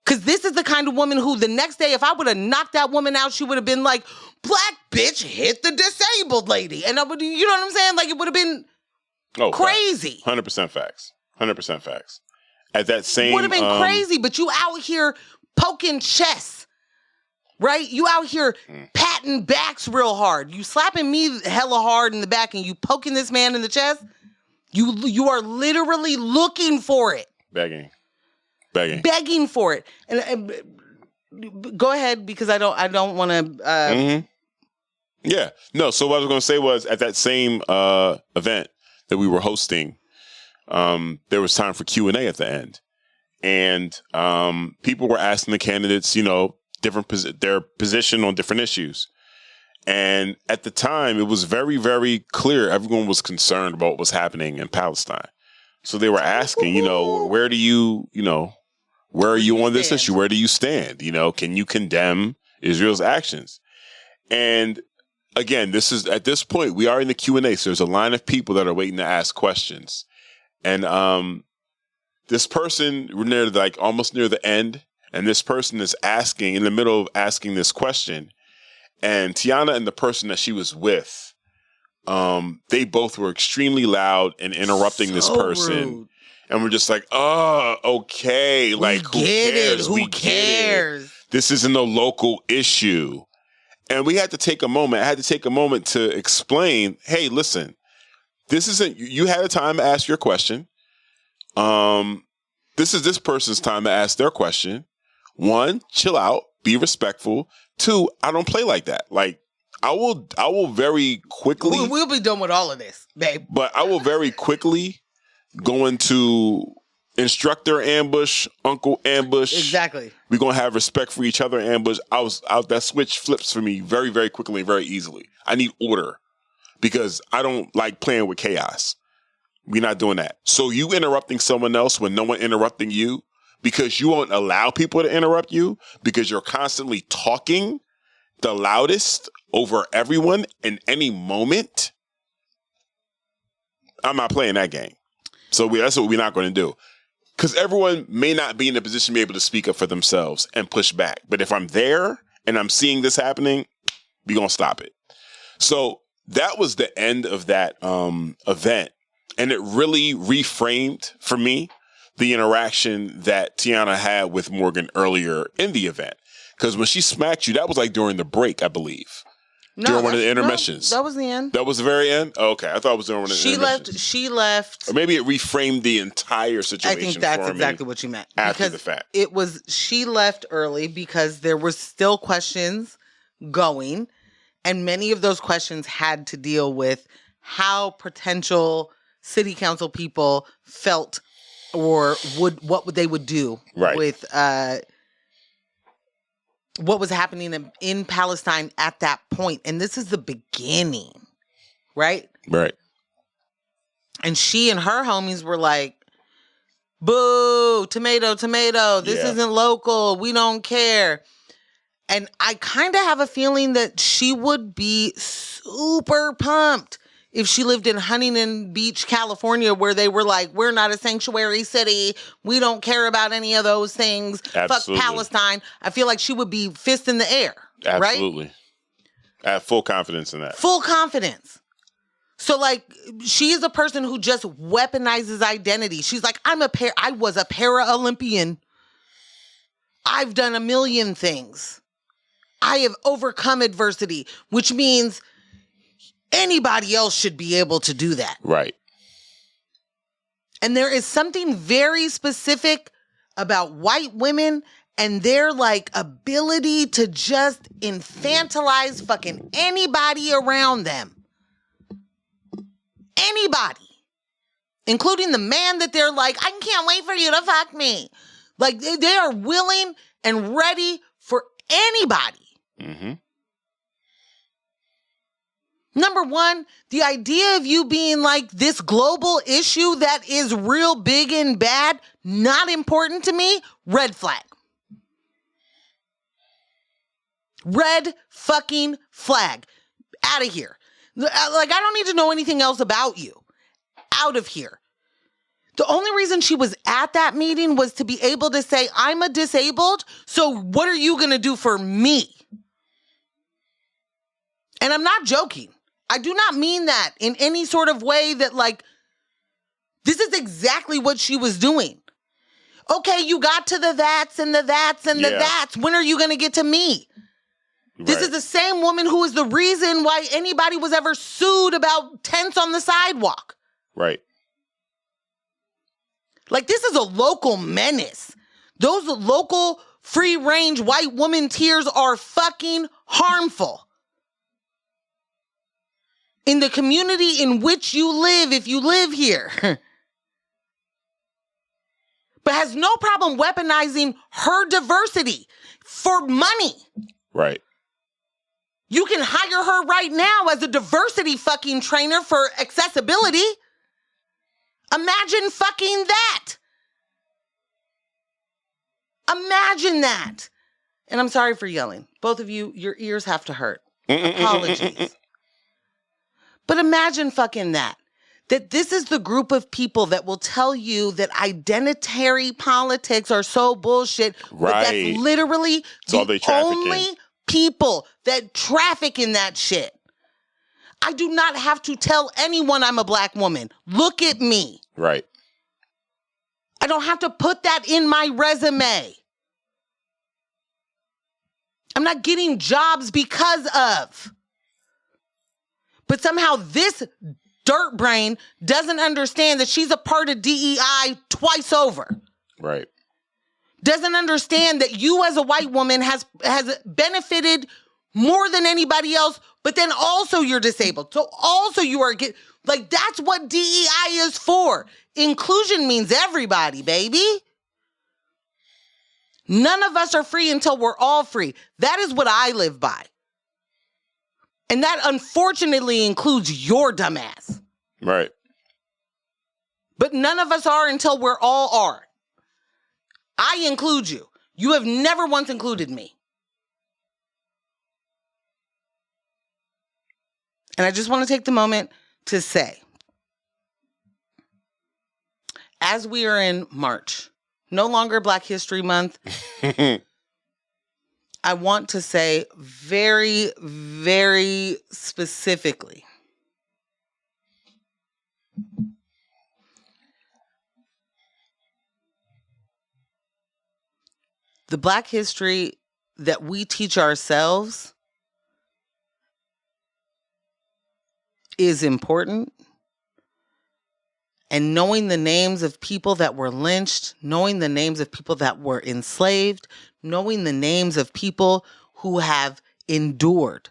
Because this is the kind of woman who the next day, if I would have knocked that woman out, she would have been like, black bitch hit the disabled lady. And I would, you know what I'm saying? Like, it would have been crazy. 100% facts. 100% facts. At that same... Would have been crazy, but you out here poking chests, right? You out here patting backs real hard. You slapping me hella hard in the back and you poking this man in the chest. You are literally looking for it. Begging. begging for it. And go ahead, because I don't want to. Yeah, no. So what I was going to say was at that same event that we were hosting, there was time for Q&A at the end, and people were asking the candidates, their position on different issues. And at the time, it was very, very clear everyone was concerned about what was happening in Palestine. So they were asking, where do you, where are you on this issue? Where do you stand? Can you condemn Israel's actions? And again, at this point, we are in the Q&A. So there's a line of people that are waiting to ask questions. And this person, we're almost near the end. And this person is asking, in the middle of asking this question. And Tiana and the person that she was with, they both were extremely loud and interrupting this person. Rude. And we're just like, oh, okay. Like, who cares? Who cares? This isn't a local issue. And we had to take a moment. I had to take a moment to explain, hey, listen, this isn't, you had a time to ask your question. This is this person's time to ask their question. 1, chill out, be respectful. 2, I don't play like that. Like, I will very quickly. We'll be done with all of this, babe. But I will very quickly go into instructor ambush, uncle ambush. Exactly. We're going to have respect for each other ambush. That switch flips for me very, very quickly and very easily. I need order because I don't like playing with chaos. We're not doing that. So you interrupting someone else when no one interrupting you, because you won't allow people to interrupt you, because you're constantly talking the loudest over everyone in any moment, I'm not playing that game. So that's what we're not going to do. Because everyone may not be in a position to be able to speak up for themselves and push back. But if I'm there and I'm seeing this happening, we're going to stop it. So that was the end of that event. And it really reframed for me the interaction that Tiana had with Morgan earlier in the event. Because when she smacked you, that was like during the break, I believe. No, during one of the intermissions. No, that was the end. That was the very end? Oh, okay. I thought it was during one of the intermissions. She left. Or maybe it reframed the entire situation. I think that's exactly what you meant. After the fact. She left early because there were still questions going. And many of those questions had to deal with how potential city council people felt or what they would do with what was happening in Palestine at that point. And this is the beginning, right? Right. And she and her homies were like, boo, tomato, tomato. This isn't local. We don't care. And I kind of have a feeling that she would be super pumped if she lived in Huntington Beach, California, where they were like, we're not a sanctuary city. We don't care about any of those things. Absolutely. Fuck Palestine. I feel like she would be fist in the air. Absolutely. Right? I have full confidence in that. Full confidence. So, like, she is a person who just weaponizes identity. She's like, I was a para-Olympian. I've done a million things. I have overcome adversity, which means anybody else should be able to do that. Right. And there is something very specific about white women and their like ability to just infantilize fucking anybody around them. Anybody. Including the man that they're like, I can't wait for you to fuck me. Like they are willing and ready for anybody. Mm-hmm. Number one, the idea of you being like this global issue that is real big and bad, not important to me, red flag. Red fucking flag. Out of here. Like, I don't need to know anything else about you. Out of here. The only reason she was at that meeting was to be able to say, I'm a disabled, so what are you going to do for me? And I'm not joking. I do not mean that in any sort of way that like, this is exactly what she was doing. Okay, you got to the that's and the that's and the that's. When are you going to get to me? Right. This is the same woman who is the reason why anybody was ever sued about tents on the sidewalk. Right. Like, this is a local menace. Those local free-range white woman tears are fucking harmful. In the community in which you live, if you live here, but has no problem weaponizing her diversity for money. Right. You can hire her right now as a diversity fucking trainer for accessibility. Imagine fucking that. Imagine that. And I'm sorry for yelling. Both of you, your ears have to hurt. Apologies. But imagine fucking that. That this is the group of people that will tell you that identitary politics are so bullshit. Right. But that's literally the only people that traffic in that shit. I do not have to tell anyone I'm a black woman. Look at me. Right. I don't have to put that in my resume. I'm not getting jobs because of. But somehow this dirt brain doesn't understand that she's a part of DEI twice over. Right. Doesn't understand that you as a white woman has benefited more than anybody else, but then also you're disabled. So also you are that's what DEI is for. Inclusion means everybody, baby. None of us are free until we're all free. That is what I live by. And that unfortunately includes your dumbass. Right. But none of us are until we're all are. I include you. You have never once included me. And I just want to take the moment to say, as we are in March, no longer Black History Month, I want to say very, very specifically, the Black history that we teach ourselves is important. And knowing the names of people that were lynched, knowing the names of people that were enslaved, knowing the names of people who have endured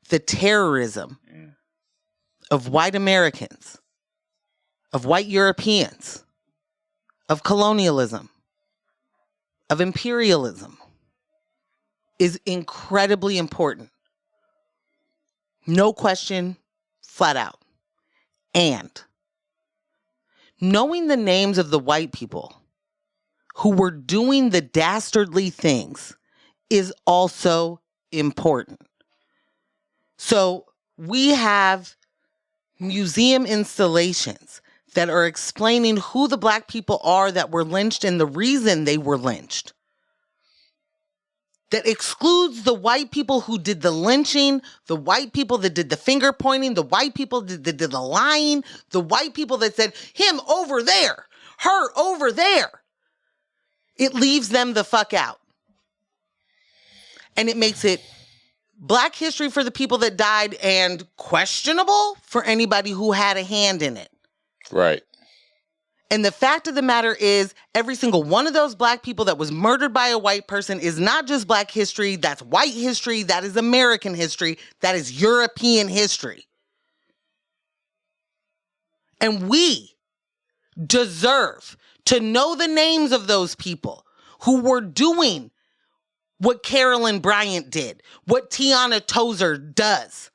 the terrorism of white Americans, of white Europeans, of colonialism, of imperialism, is incredibly important. No question, flat out. And knowing the names of the white people who were doing the dastardly things is also important. So we have museum installations that are explaining who the Black people are that were lynched and the reason they were lynched. That excludes the white people who did the lynching, the white people that did the finger pointing, the white people that did the lying, the white people that said, him over there, her over there. It leaves them the fuck out. And it makes it Black history for the people that died and questionable for anybody who had a hand in it. Right. And the fact of the matter is, every single one of those Black people that was murdered by a white person is not just Black history, that's white history, that is American history, that is European history. And we deserve to know the names of those people who were doing what Carolyn Bryant did, what Tiana Tozer does.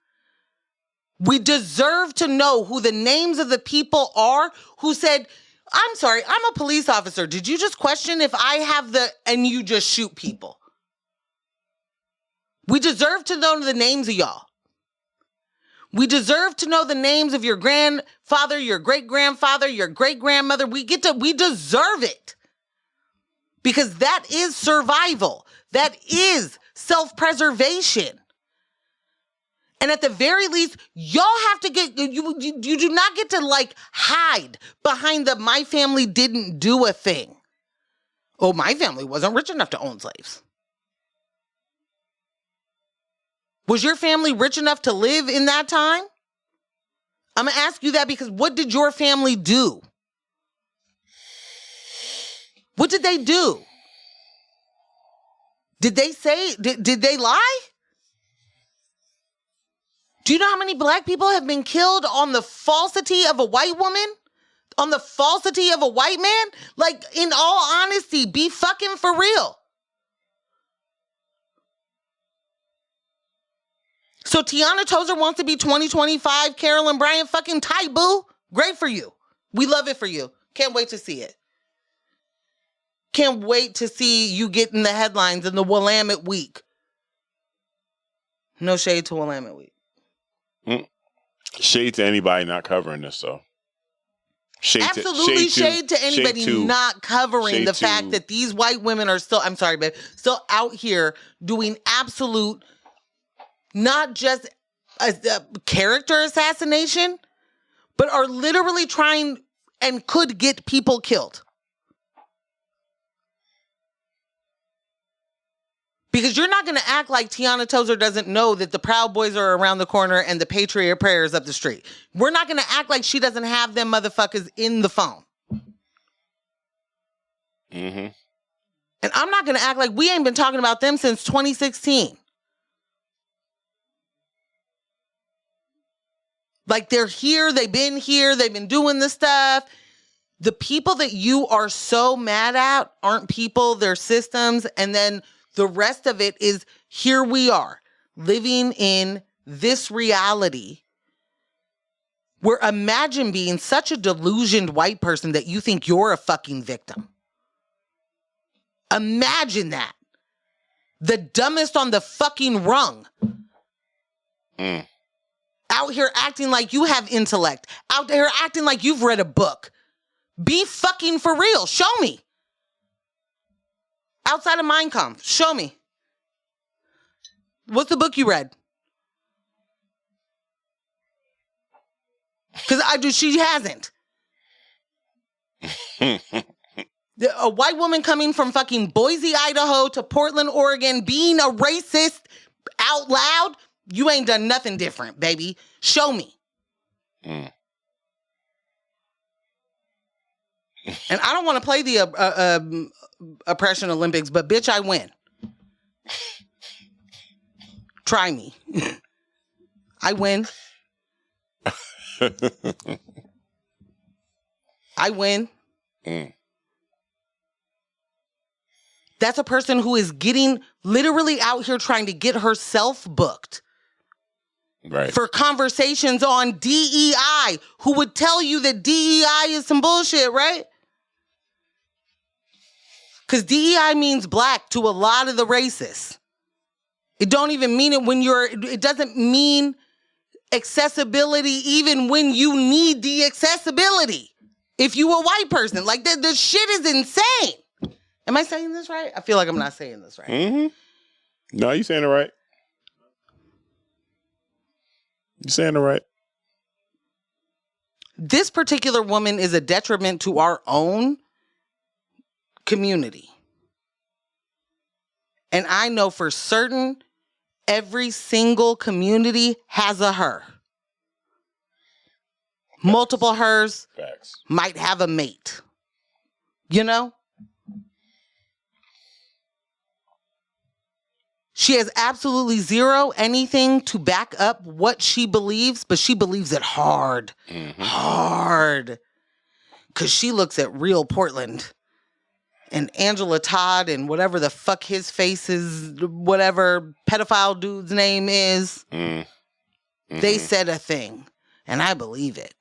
We deserve to know who the names of the people are who said, I'm sorry, I'm a police officer. Did you just question if I have and you just shoot people? We deserve to know the names of y'all. We deserve to know the names of your grandfather, your great-grandfather, your great-grandmother. We deserve it. Because that is survival. That is self-preservation. And at the very least, y'all have to you do not get to hide behind the my family didn't do a thing. Oh, my family wasn't rich enough to own slaves. Was your family rich enough to live in that time? I'm going to ask you that because what did your family do? What did they do? Did they say, did they lie? Do you know how many black people have been killed on the falsity of a white woman? On the falsity of a white man? Like, in all honesty, be fucking for real. So Tiana Tozer wants to be 2025 Carolyn Bryant, fucking tight, boo. Great for you. We love it for you. Can't wait to see it. Can't wait to see you get in the headlines in the Willamette Week. No shade to Willamette Week. Shade to anybody not covering this, though. Absolutely shade to anybody not covering the fact that these white women are still, I'm sorry, babe, still out here doing absolute, not just a character assassination, but are literally trying and could get people killed. Because you're not going to act like Tiana Tozer doesn't know that the Proud Boys are around the corner and the Patriot Prayer is up the street. We're not going to act like she doesn't have them motherfuckers in the phone. Mm-hmm. And I'm not going to act like we ain't been talking about them since 2016. Like, they're here, they've been doing this stuff. The people that you are so mad at aren't people, they're systems, and then the rest of it is, here we are, living in this reality where imagine being such a delusioned white person that you think you're a fucking victim. Imagine that. The dumbest on the fucking rung. Out here acting like you have intellect. Out there acting like you've read a book. Be fucking for real. Show me. Outside of Mein Kampf, show me. What's the book you read? Because she hasn't. A white woman coming from fucking Boise, Idaho to Portland, Oregon, being a racist out loud, you ain't done nothing different, baby. Show me. And I don't want to play the oppression Olympics, but bitch, I win. Try me. I win. I win. That's a person who is getting literally out here trying to get herself booked. Right. For conversations on DEI, who would tell you that DEI is some bullshit, right? Because DEI means black to a lot of the racists. It don't even mean it when it doesn't mean accessibility even when you need the accessibility. If you a white person, like the shit is insane. Am I saying this right? I feel like I'm not saying this right. Mm-hmm. No, you're saying it right. You're saying it right. This particular woman is a detriment to our own community. And I know for certain every single community has a her. Multiple hers. Facts. Might have a mate. You know? She has absolutely zero anything to back up what she believes, but she believes it hard. Mm-hmm. Hard. Because she looks at real Portland and Angela Todd and whatever the fuck his face is, whatever pedophile dude's name is. Mm-hmm. They said a thing, and I believe it.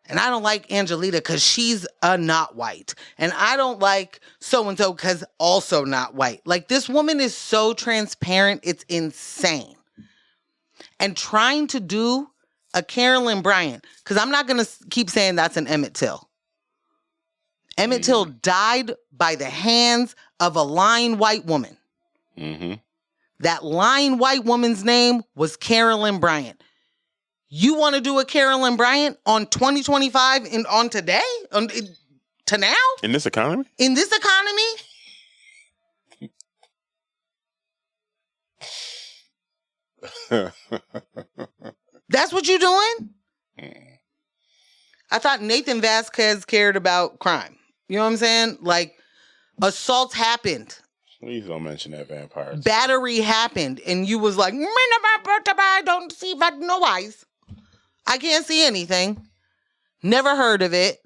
And I don't like Angelita because she's not white. And I don't like so-and-so because also not white. Like, this woman is so transparent, it's insane. And trying to do a Carolyn Bryant, because I'm not going to keep saying that's an Emmett Till. Emmett Till died by the hands of a lying white woman. Mm-hmm. That lying white woman's name was Carolyn Bryant. You want to do a Carolyn Bryant on 2025 and on today? To now? In this economy? In this economy? That's what you doing? I thought Nathan Vasquez cared about crime. You know what I'm saying? Like, assaults happened. Please don't mention that vampire. Battery happened, and you was like, I don't see no eyes. I can't see anything. Never heard of it.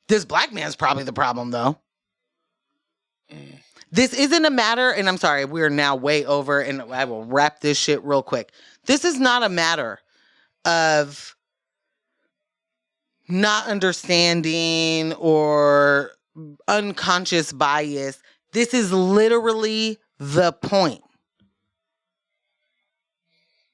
This black man's probably the problem, though. This isn't a matter, and I'm sorry, we're now way over, and I will wrap this shit real quick. This is not a matter of not understanding or unconscious bias. This is literally the point.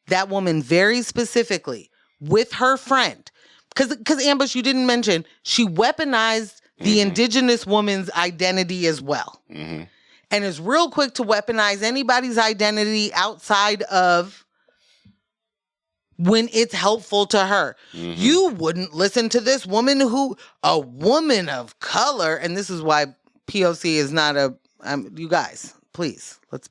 That woman very specifically with her friend, because Ambush, you didn't mention, she weaponized the indigenous woman's identity as well. Mm-hmm. And is real quick to weaponize anybody's identity outside of when it's helpful to her. Mm-hmm. You wouldn't listen to this woman a woman of color, and this is why POC is not you guys, please, let's.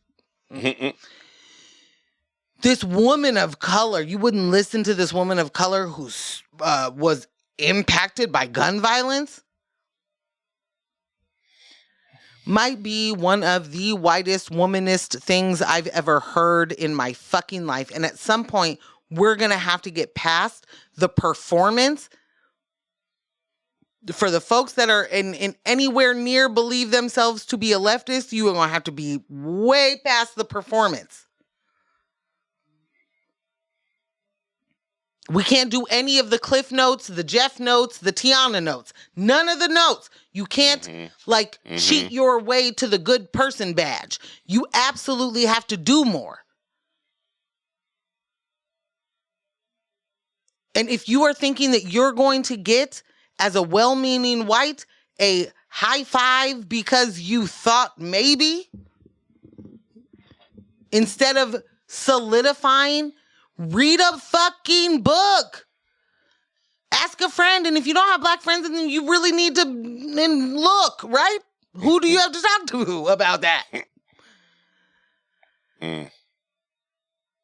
This woman of color, you wouldn't listen to this woman of color who was impacted by gun violence? Might be one of the whitest, womanist things I've ever heard in my fucking life. And at some point, we're going to have to get past the performance. For the folks that are in anywhere near believe themselves to be a leftist, you are going to have to be way past the performance. We can't do any of the Cliff notes, the Jeff notes, the Tiana notes. None of the notes. You can't cheat your way to the good person badge. You absolutely have to do more. And if you are thinking that you're going to get, as a well-meaning white, a high five because you thought maybe, instead of solidifying, read a fucking book. Ask a friend, and if you don't have black friends, then you really need to look, right? Who do you have to talk to about that?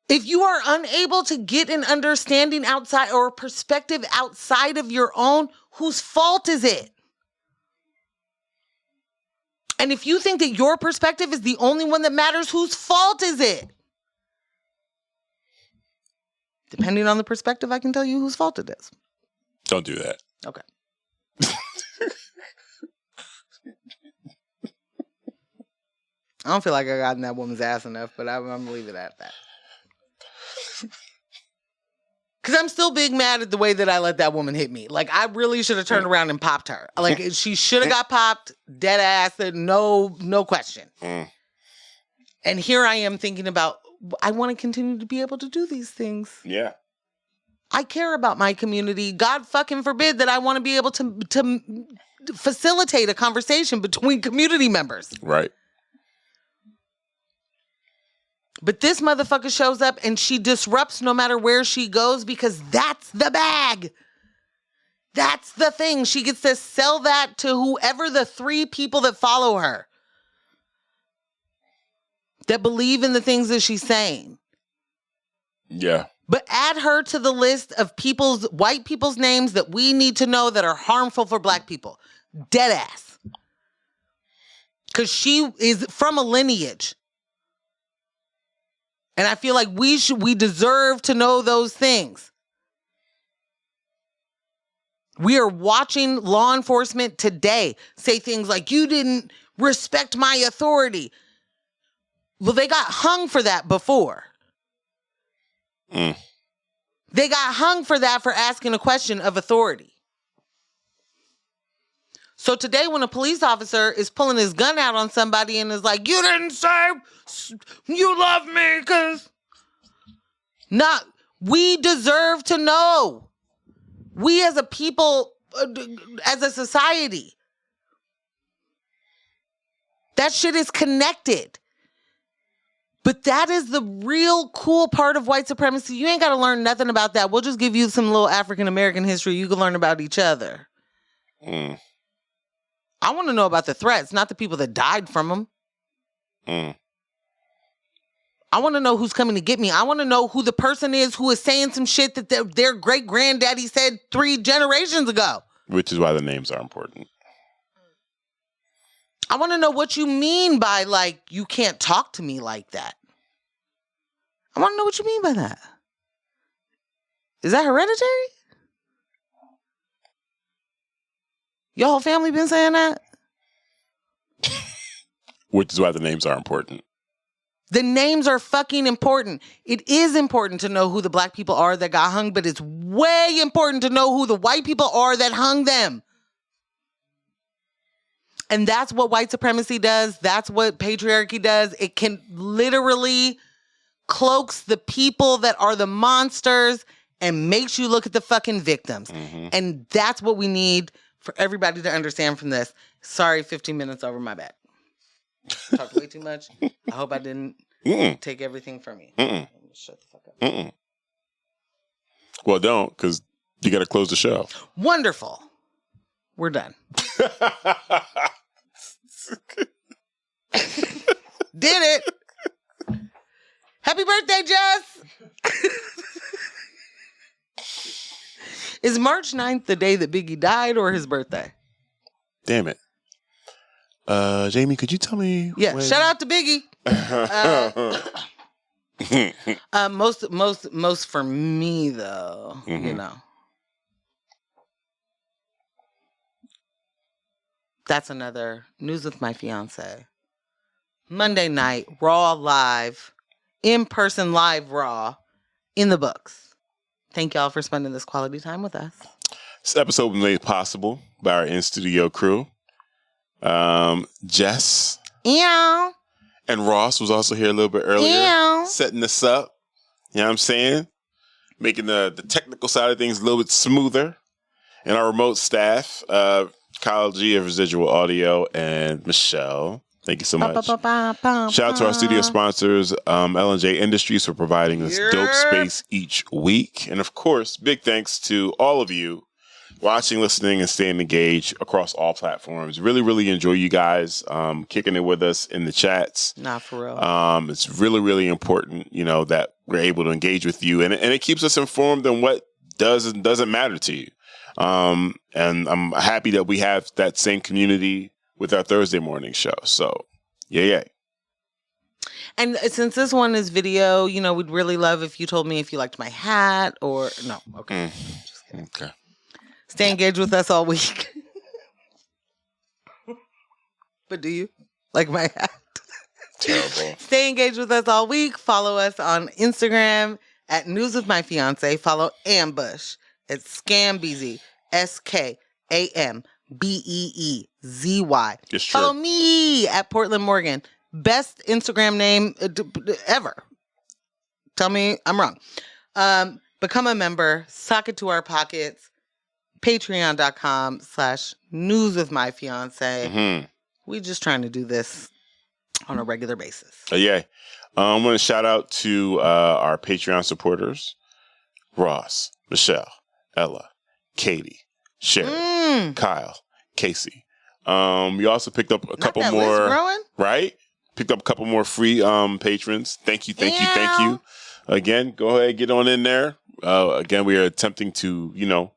If you are unable to get an understanding outside or a perspective outside of your own, whose fault is it? And if you think that your perspective is the only one that matters, whose fault is it? Depending on the perspective, I can tell you whose fault it is. Don't do that. Okay. I don't feel like I got in that woman's ass enough, but I'm going to leave it at that. Because I'm still big mad at the way that I let that woman hit me. Like, I really should have turned around and popped her. Like, she should have got popped, dead ass, no question. And here I am thinking about, I want to continue to be able to do these things. Yeah. I care about my community. God fucking forbid that I want to be able to facilitate a conversation between community members. Right. But this motherfucker shows up and she disrupts no matter where she goes because that's the bag. That's the thing. She gets to sell that to whoever the 3 people that follow her, that believe in the things that she's saying. Yeah. But add her to the list of white people's names that we need to know that are harmful for black people. Dead ass. Because she is from a lineage. And I feel like we deserve to know those things. We are watching law enforcement today say things like, you didn't respect my authority. Well, they got hung for that before. They got hung for that for asking a question of authority. So today when a police officer is pulling his gun out on somebody and is like, you didn't say you love me, because we deserve to know. We as a people, as a society, that shit is connected. But that is the real cool part of white supremacy. You ain't got to learn nothing about that. We'll just give you some little African-American history. You can learn about each other. I want to know about the threats, not the people that died from them. I want to know who's coming to get me. I want to know who the person is who is saying some shit that their great-granddaddy said 3 generations ago. Which is why the names are important. I want to know what you mean by, like, you can't talk to me like that. I want to know what you mean by that. Is that hereditary? Your whole family been saying that? Which is why the names are important. The names are fucking important. It is important to know who the black people are that got hung, but it's way important to know who the white people are that hung them. And that's what white supremacy does. That's what patriarchy does. It can literally cloaks the people that are the monsters and makes you look at the fucking victims. Mm-hmm. And that's what we need for everybody to understand from this. Sorry, 15 minutes over, my bad. Talked way too much. I hope I didn't take everything from you. Shut the fuck up. Well, don't, because you got to close the show. Wonderful. We're done. Did it. Happy birthday, Jess. Is March 9th the day that Biggie died or his birthday? Damn it. Jamie, could you tell me? Yeah, when? Shout out to Biggie. Most for me though, you know. That's another News with My Fiance. Monday night, Raw live, in-person live Raw, in the books. Thank y'all for spending this quality time with us. This episode was made possible by our in-studio crew. Jess. Yeah. And Ross was also here a little bit earlier. Setting this up. You know what I'm saying? Making the technical side of things a little bit smoother. And our remote staff, Kyle G of Residual Audio and Michelle. Thank you so much. Shout out to our studio sponsors, L&J Industries, for providing this dope space each week. And of course, big thanks to all of you watching, listening, and staying engaged across all platforms. Really, really enjoy you guys kicking it with us in the chats. Nah, for real. It's really, really important, you know, that we're able to engage with you. And it keeps us informed on what does and doesn't matter to you. And I'm happy that we have that same community with our Thursday morning show. So, yeah. And since this one is video, you know, we'd really love if you told me if you liked my hat or... No, okay. Just kidding. Okay. Stay engaged with us all week. But do you like my hat? Terrible. Stay engaged with us all week. Follow us on Instagram at News with My Fiance. Follow Ambush at Scambeezy. SKAMBEEEZY. Follow me at Portland Morgan. Best Instagram name ever. Tell me I'm wrong. Become a member. Sock it to our pockets. Patreon.com/News with My Fiance. We just trying to do this on a regular basis. Yeah. I want to shout out to our Patreon supporters. Ross, Michelle, Ella, Katie, Sherry, Kyle, Casey. We also picked up a couple more, right? Picked up a couple more free patrons. Thank you. Again, go ahead, get on in there. Again, we are attempting to, you know,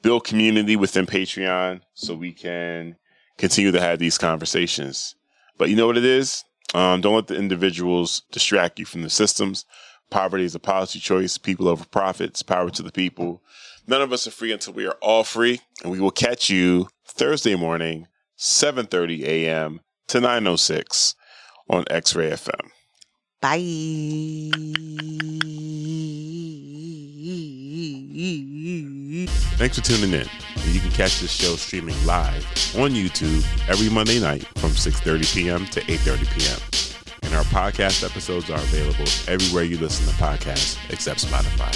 build community within Patreon so we can continue to have these conversations. But you know what it is? Don't let the individuals distract you from the systems. Poverty is a policy choice. People over profits. Power to the people. None of us are free until we are all free. And we will catch you Thursday morning, 7:30 a.m. to 9:06 on X-Ray FM. Bye. Thanks for tuning in. You can catch this show streaming live on YouTube every Monday night from 6:30 p.m. to 8:30 p.m. And our podcast episodes are available everywhere you listen to podcasts except Spotify.